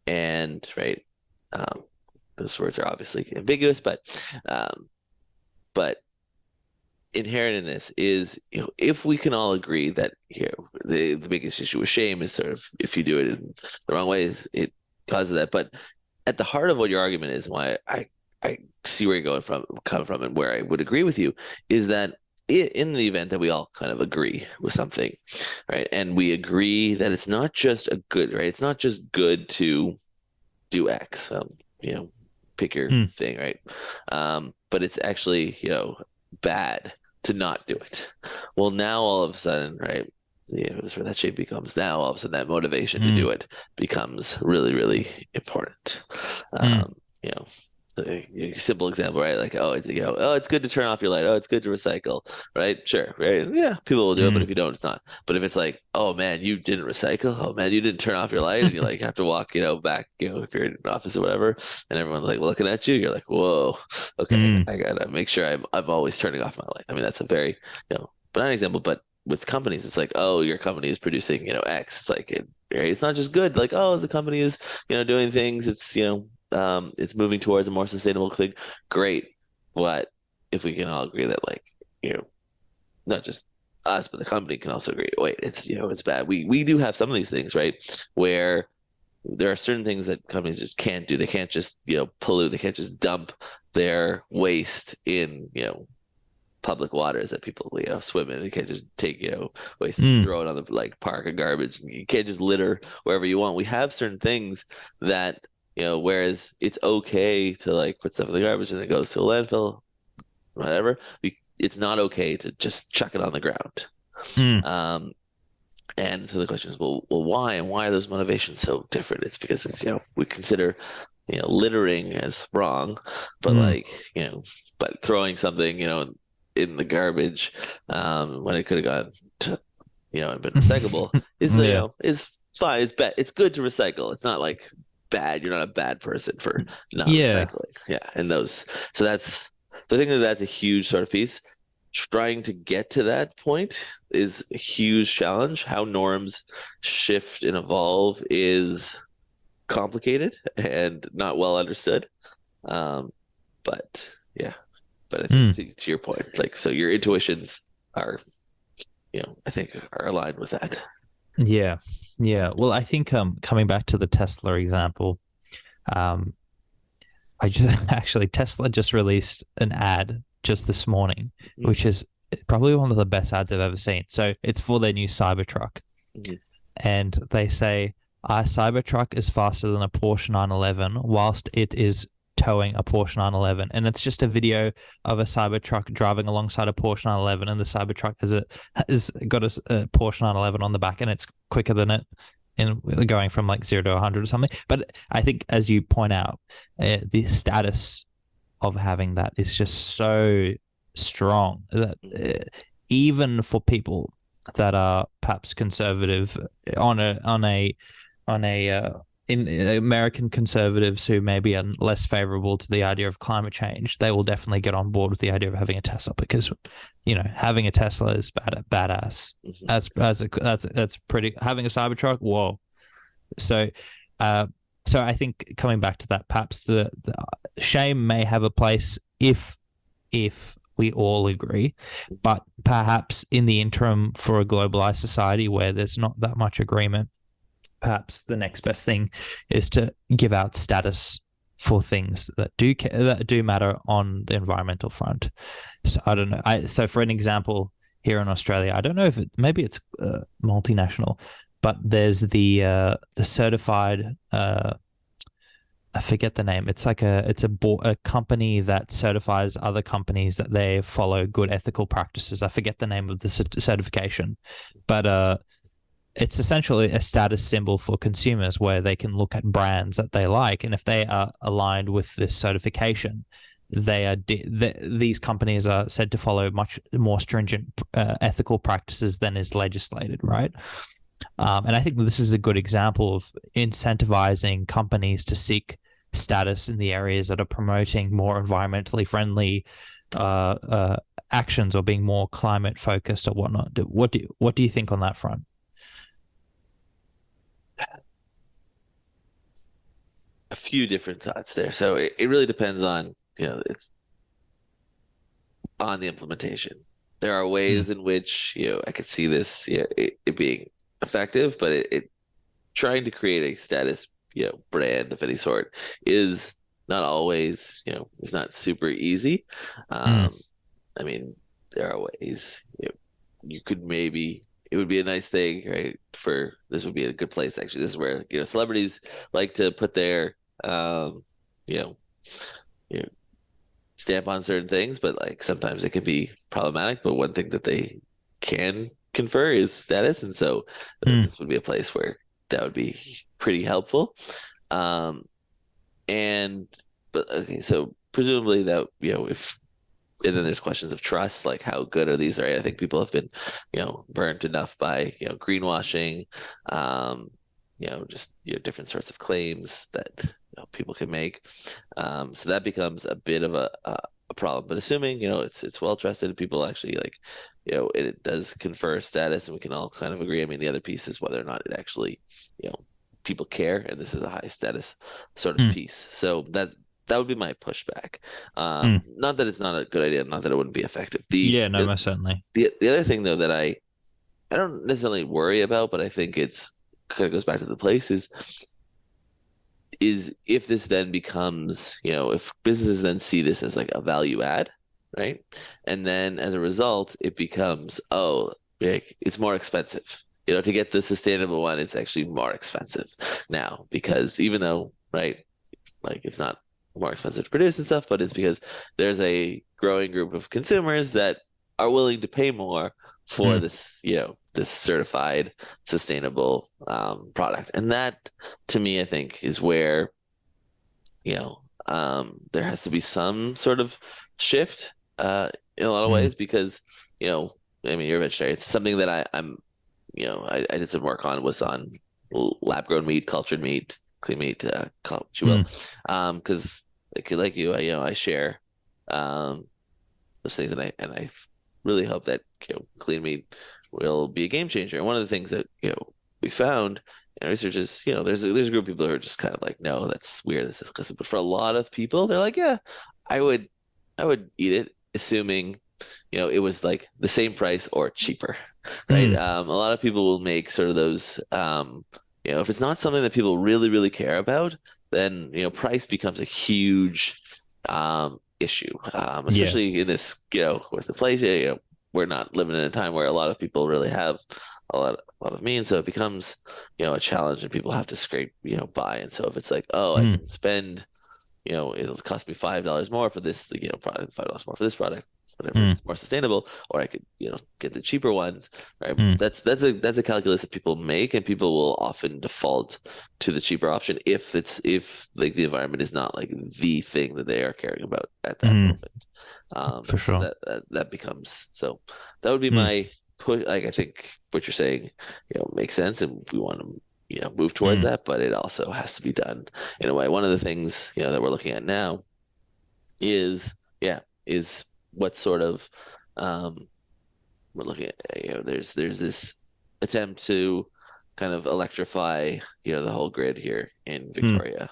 And right, um, those words are obviously ambiguous, um, but inherent in this is, if we can all agree that the biggest issue with shame is sort of if you do it in the wrong ways, it causes that. But at the heart of what your argument is, why I see where you're coming from, and where I would agree with you, is that in the event that we all kind of agree with something, right, and we agree that it's not just a good, right, it's not just good to do X, pick your thing, right, but it's actually bad to not do it. Well, now all of a sudden, right, that's where that shape becomes. Now all of a sudden that motivation to do it becomes really, really important. You know, a simple example, right? Like, oh, it's good to turn off your light. Oh, it's good to recycle, right? Sure, right? Yeah, people will do it, but if you don't, it's not. But if it's like, oh man, you didn't recycle. Oh man, you didn't turn off your light, and you like have to walk, back, if you're in an office or whatever, and everyone's like looking at you, you're like, whoa, okay, I gotta make sure I'm always turning off my light. I mean, that's a very, banal example, but with companies, it's like, oh, your company is producing, X. It's like it's not just good. Like, oh, the company is, doing things. It's moving towards a more sustainable thing. Great. But if we can all agree that, like, not just us, but the company can also agree, wait, it's bad. We do have some of these things, right? Where there are certain things that companies just can't do. They can't just, pollute. They can't just dump their waste in, public waters that people, swim in. You can't just take, waste and throw it on the like park of garbage. You can't just litter wherever you want. We have certain things that, whereas it's okay to like put stuff in the garbage and it goes to a landfill, whatever, it's not okay to just chuck it on the ground. And so the question is, well, why? And why are those motivations so different? It's because we consider, littering as wrong, but but throwing something, in the garbage, when it could have gone to, and been recyclable is fine. It's bad. It's good to recycle. It's not like bad. You're not a bad person for not recycling. Yeah. And so that's the thing, that's a huge sort of piece. Trying to get to that point is a huge challenge. How norms shift and evolve is complicated and not well understood. But yeah, but I think to your point, like, so your intuitions are, I think are aligned with that. Yeah. Well, I think coming back to the Tesla example, I just actually Tesla just released an ad just this morning, which is probably one of the best ads I've ever seen. So it's for their new Cybertruck, and they say our Cybertruck is faster than a Porsche 911 whilst it is towing a Porsche 911, and it's just a video of a Cybertruck driving alongside a Porsche 911, and the Cybertruck has got a Porsche 911 on the back, and it's quicker than it, in going from like 0 to 100 or something. But I think, as you point out, the status of having that is just so strong that even for people that are perhaps conservative in American conservatives who maybe are less favorable to the idea of climate change, they will definitely get on board with the idea of having a Tesla, because having a Tesla is badass. That's pretty. Having a Cybertruck, whoa. So I think, coming back to that, perhaps the shame may have a place if we all agree, but perhaps in the interim, for a globalized society where there's not that much agreement, perhaps the next best thing is to give out status for things that do matter on the environmental front. So I don't know. So for an example, here in Australia, I don't know if maybe it's multinational, but there's the certified. I forget the name. It's like a company that certifies other companies that they follow good ethical practices. I forget the name of the certification, but it's essentially a status symbol for consumers, where they can look at brands that they like, and if they are aligned with this certification, these companies are said to follow much more stringent ethical practices than is legislated, right? And I think this is a good example of incentivizing companies to seek status in the areas that are promoting more environmentally friendly actions or being more climate focused or whatnot. What do you think on that front? A few different thoughts there. So it really depends on, it's on the implementation. There are Mm, ways in which, I could see this, it being effective, but it trying to create a status, brand of any sort is not always, it's not super easy. mm, Um, I mean, there are ways, you could maybe, it would be a nice thing, right? For this would be a good place actually. This is where, celebrities like to put their, you know, you know, stamp on certain things, but like sometimes it can be problematic. But one thing that they can confer is status, and so mm, this would be a place where that would be pretty helpful. Um, and but okay, so presumably that if and then there's questions of trust, like how good are these? Right? I think people have been, burnt enough by greenwashing, um, just different sorts of claims that people can make. So that becomes a bit of a problem. But assuming it's well trusted, and people actually like, it does confer status, and we can all kind of agree. I mean, the other piece is whether or not it actually, you know, people care, and this is a high status sort of mm, piece. So that would be my pushback. mm. Not that it's not a good idea, not that it wouldn't be effective. The Yeah, no, most certainly. the other thing though that I don't necessarily worry about, but I think it's kind of goes back to the place is if this then becomes, if businesses then see this as like a value add, right? And then as a result, it becomes, oh, like, it's more expensive. To get the sustainable one, it's actually more expensive now because even though, right, like it's not more expensive to produce and stuff, but it's because there's a growing group of consumers that are willing to pay more for Mm, this, this certified sustainable product. And that, to me, I think is where, there has to be some sort of shift in a lot of mm, ways because, I mean, you're a vegetarian. It's something that I'm, I did some work on was on lab grown meat, cultured meat, clean meat, call it what you will. mm, Because like you, I share um, those things, and I really hope that clean meat will be a game changer. And one of the things that we found in research is there's a group of people who are just kind of like, no, that's weird, that's disgusting. But for a lot of people, they're like, yeah, I would I would eat it, assuming it was like the same price or cheaper, right? mm. A lot of people will make sort of those, if it's not something that people really, really care about, then, price becomes a huge issue, Yeah. especially in this, with inflation, we're not living in a time where a lot of people really have a lot of means, so it becomes, a challenge and people have to scrape, by. And so if it's like, oh, I Mm, can spend it'll cost me $5 more for this, product, $5 more for this product, whatever, mm, it's more sustainable, or I could, get the cheaper ones, right? mm. That's a calculus that people make, and people will often default to the cheaper option if like the environment is not like the thing that they are caring about at that Mm, moment. for So sure. that becomes so that would be Mm, my push. Like I think what you're saying, makes sense, and we want to move towards mm, that, but it also has to be done in a way. One of the things, that we're looking at now is, yeah, is what sort of um, we're looking at. There's this attempt to kind of electrify, the whole grid here in mm, Victoria,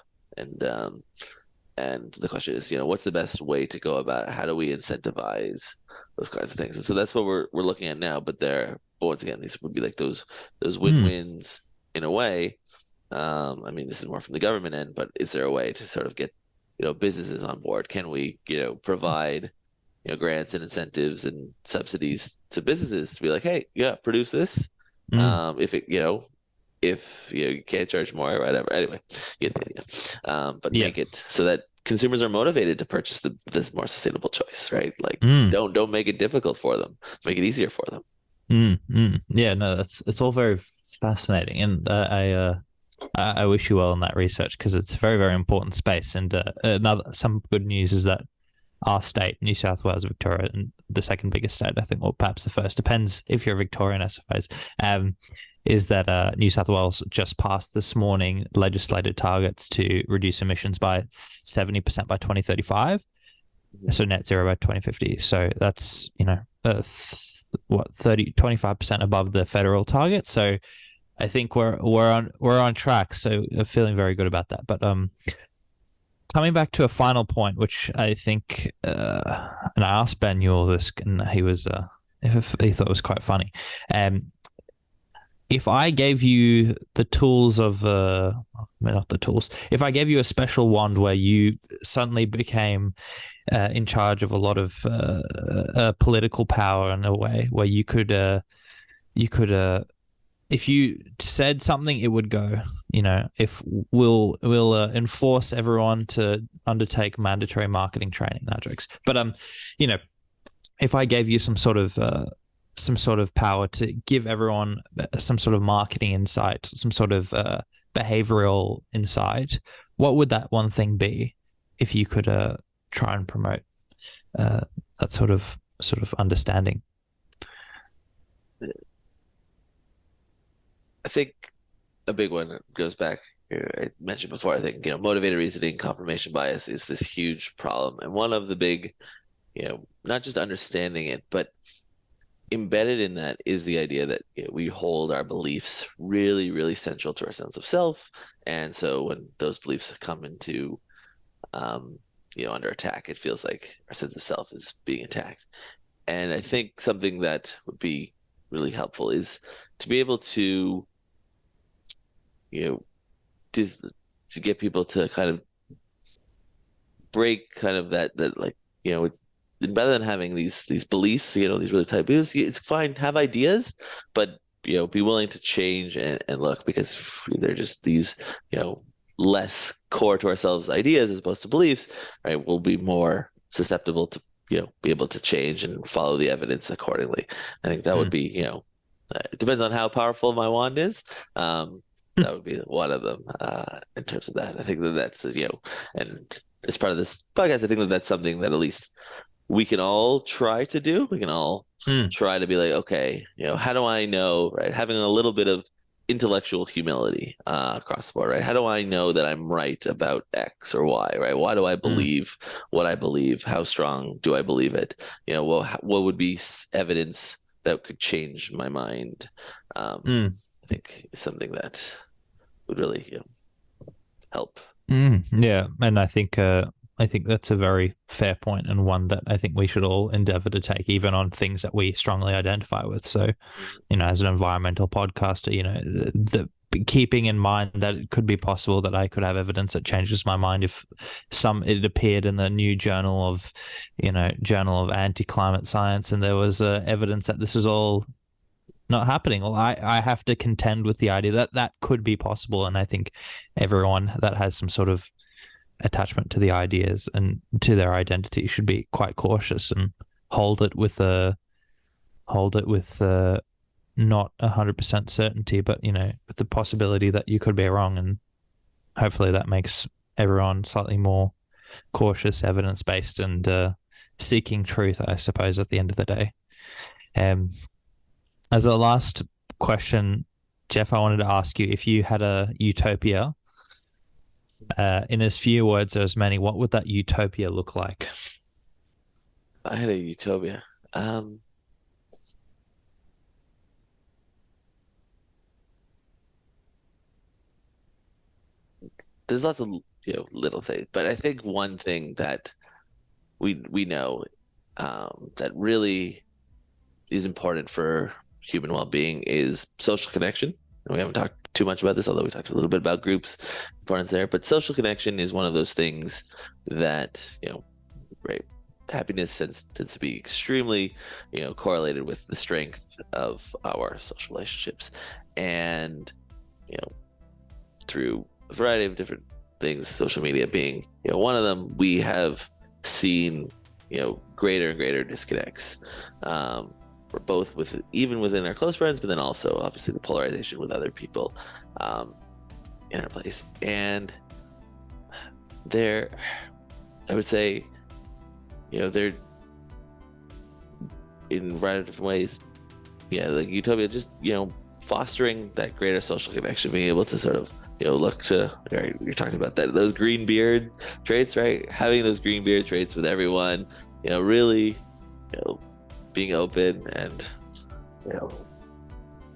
and the question is, what's the best way to go about it? How do we incentivize those kinds of things? And so that's what we're looking at now. But once again, these would be like those mm, win-wins in a way. I mean, this is more from the government end, but is there a way to sort of get, businesses on board? Can we, provide, grants and incentives and subsidies to businesses to be like, hey, yeah, produce this. mm. If it, if you can't charge more or whatever. Anyway, you get the idea. But Yeah. make it so that consumers are motivated to purchase this more sustainable choice, right? Like, Mm, don't make it difficult for them. Make it easier for them. Yeah, no, that's it's all very fascinating, and I wish you well in that research because it's a very very important space. And another some good news is that our state, New South Wales, Victoria, and the second biggest state, I think, or perhaps the first, depends if you're a Victorian, I suppose. Um, is that New South Wales just passed this morning legislated targets to reduce emissions by 70% by 2035. So net zero by 2050. So that's, 25% above the federal target. So I think we're on track. So feeling very good about that. But coming back to a final point, which I think, and I asked Ben Newell this, and he thought it was quite funny. If I gave you the tools of, not the tools, if I gave you a special wand where you suddenly became in charge of a lot of political power in a way, where you could, if you said something, it would go. If we'll enforce everyone to undertake mandatory marketing training. No jokes, but if I gave you some sort of power to give everyone some sort of marketing insight, some sort of behavioral insight, what would that one thing be if you could try and promote that sort of understanding? I think a big one goes back. I mentioned before. I think motivator reasoning, confirmation bias is this huge problem, and one of the big, not just understanding it, but embedded in that is the idea that we hold our beliefs really, really central to our sense of self, and so when those beliefs come into, under attack, it feels like our sense of self is being attacked. And I think something that would be really helpful is to be able to, to get people to kind of break kind of that like, rather than having these beliefs, these really tight beliefs, it's fine, have ideas, but be willing to change and look, because they're just these, less core to ourselves ideas as opposed to beliefs, right? We'll be more susceptible to, be able to change and follow the evidence accordingly. I think that would be, it depends on how powerful my wand is. That would be one of them in terms of that. I think that's, and as part of this podcast, I think that's something that at least we can all try to do. We can all try to be like, okay, how do I know, right? Having a little bit of intellectual humility across the board, right? How do I know that I'm right about X or Y, right? Why do I believe what I believe? How strong do I believe it? What would be evidence that could change my mind? I think is something that would really, help. Yeah, and I think that's a very fair point, and one that I think we should all endeavor to take, even on things that we strongly identify with. So, as an environmental podcaster, the keeping in mind that it could be possible that I could have evidence that changes my mind if it appeared in the new journal of anti-climate science, and there was evidence that this was all not happening. Well, I have to contend with the idea that could be possible, and I think everyone that has some sort of attachment to the ideas and to their identity should be quite cautious and hold it with not 100% certainty, but with the possibility that you could be wrong, and hopefully that makes everyone slightly more cautious, evidence-based, and seeking truth, I suppose, at the end of the day. As a last question, Jeff, I wanted to ask you, if you had a utopia, in as few words or as many, what would that utopia look like? I had a utopia. There's lots of little things, but I think one thing that we know that really is important for human well-being is social connection. And we haven't talked too much about this, although we talked a little bit about groups, importance there. But social connection is one of those things that, right, happiness tends to be extremely, correlated with the strength of our social relationships. And, through a variety of different things, social media being, one of them, we have seen, greater and greater disconnects. We're both even within our close friends, but then also obviously the polarization with other people in our place. And I would say, they're in a variety of different ways. Yeah, like Utopia, just, fostering that greater social connection, being able to sort of, look to, right, you're talking about that, those green beard traits, right? Having those green beard traits with everyone, really, being open and,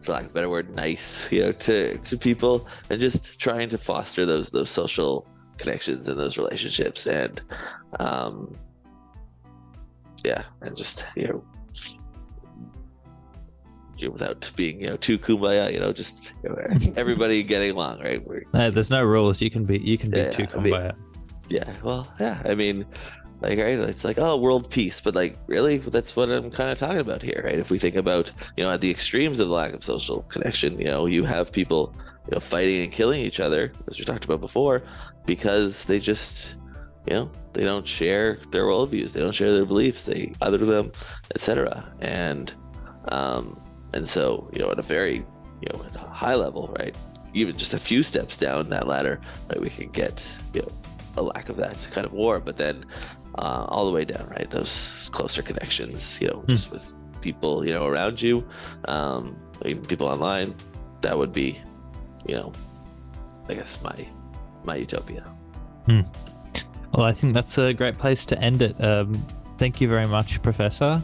for lack of a better word, nice, to people, and just trying to foster those social connections and those relationships, and and just without being too kumbaya, just everybody getting along, right? There's no rules. You can be too kumbaya. I mean, like, right, it's like, oh, world peace, but like, really, that's what I'm kind of talking about here, right? If we think about, at the extremes of the lack of social connection, you have people, fighting and killing each other, as we talked about before, because they just, they don't share their worldviews, they don't share their beliefs, they other them, etc. And so, at a very, at a high level, right, even just a few steps down that ladder, right, we can get, a lack of that kind of war, but then all the way down, right, those closer connections, just with people, around you, even people online, that would be, I guess my utopia. Well, I think that's a great place to end it. Thank you very much, Professor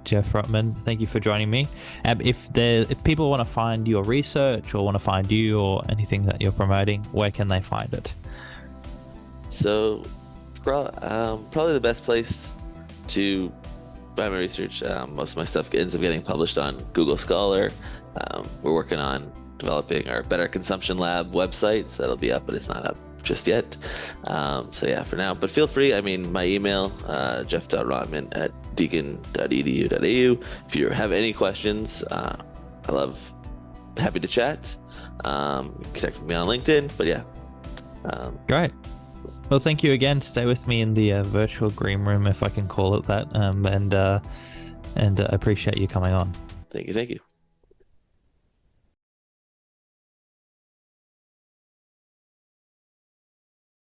Jeff Rotman. Thank you for joining me. If people want to find your research or want to find you or anything that you're promoting, where can they find it? So, probably the best place to find my research. Most of my stuff ends up getting published on Google Scholar. We're working on developing our Better Consumption Lab website, so that'll be up, but it's not up just yet. For now, but feel free. I mean, my email, jeff.rotman@deakin.edu.au. If you have any questions, happy to chat. Connect with me on LinkedIn, but Great. Well, thank you again. Stay with me in the virtual green room, if I can call it that. And I appreciate you coming on. Thank you.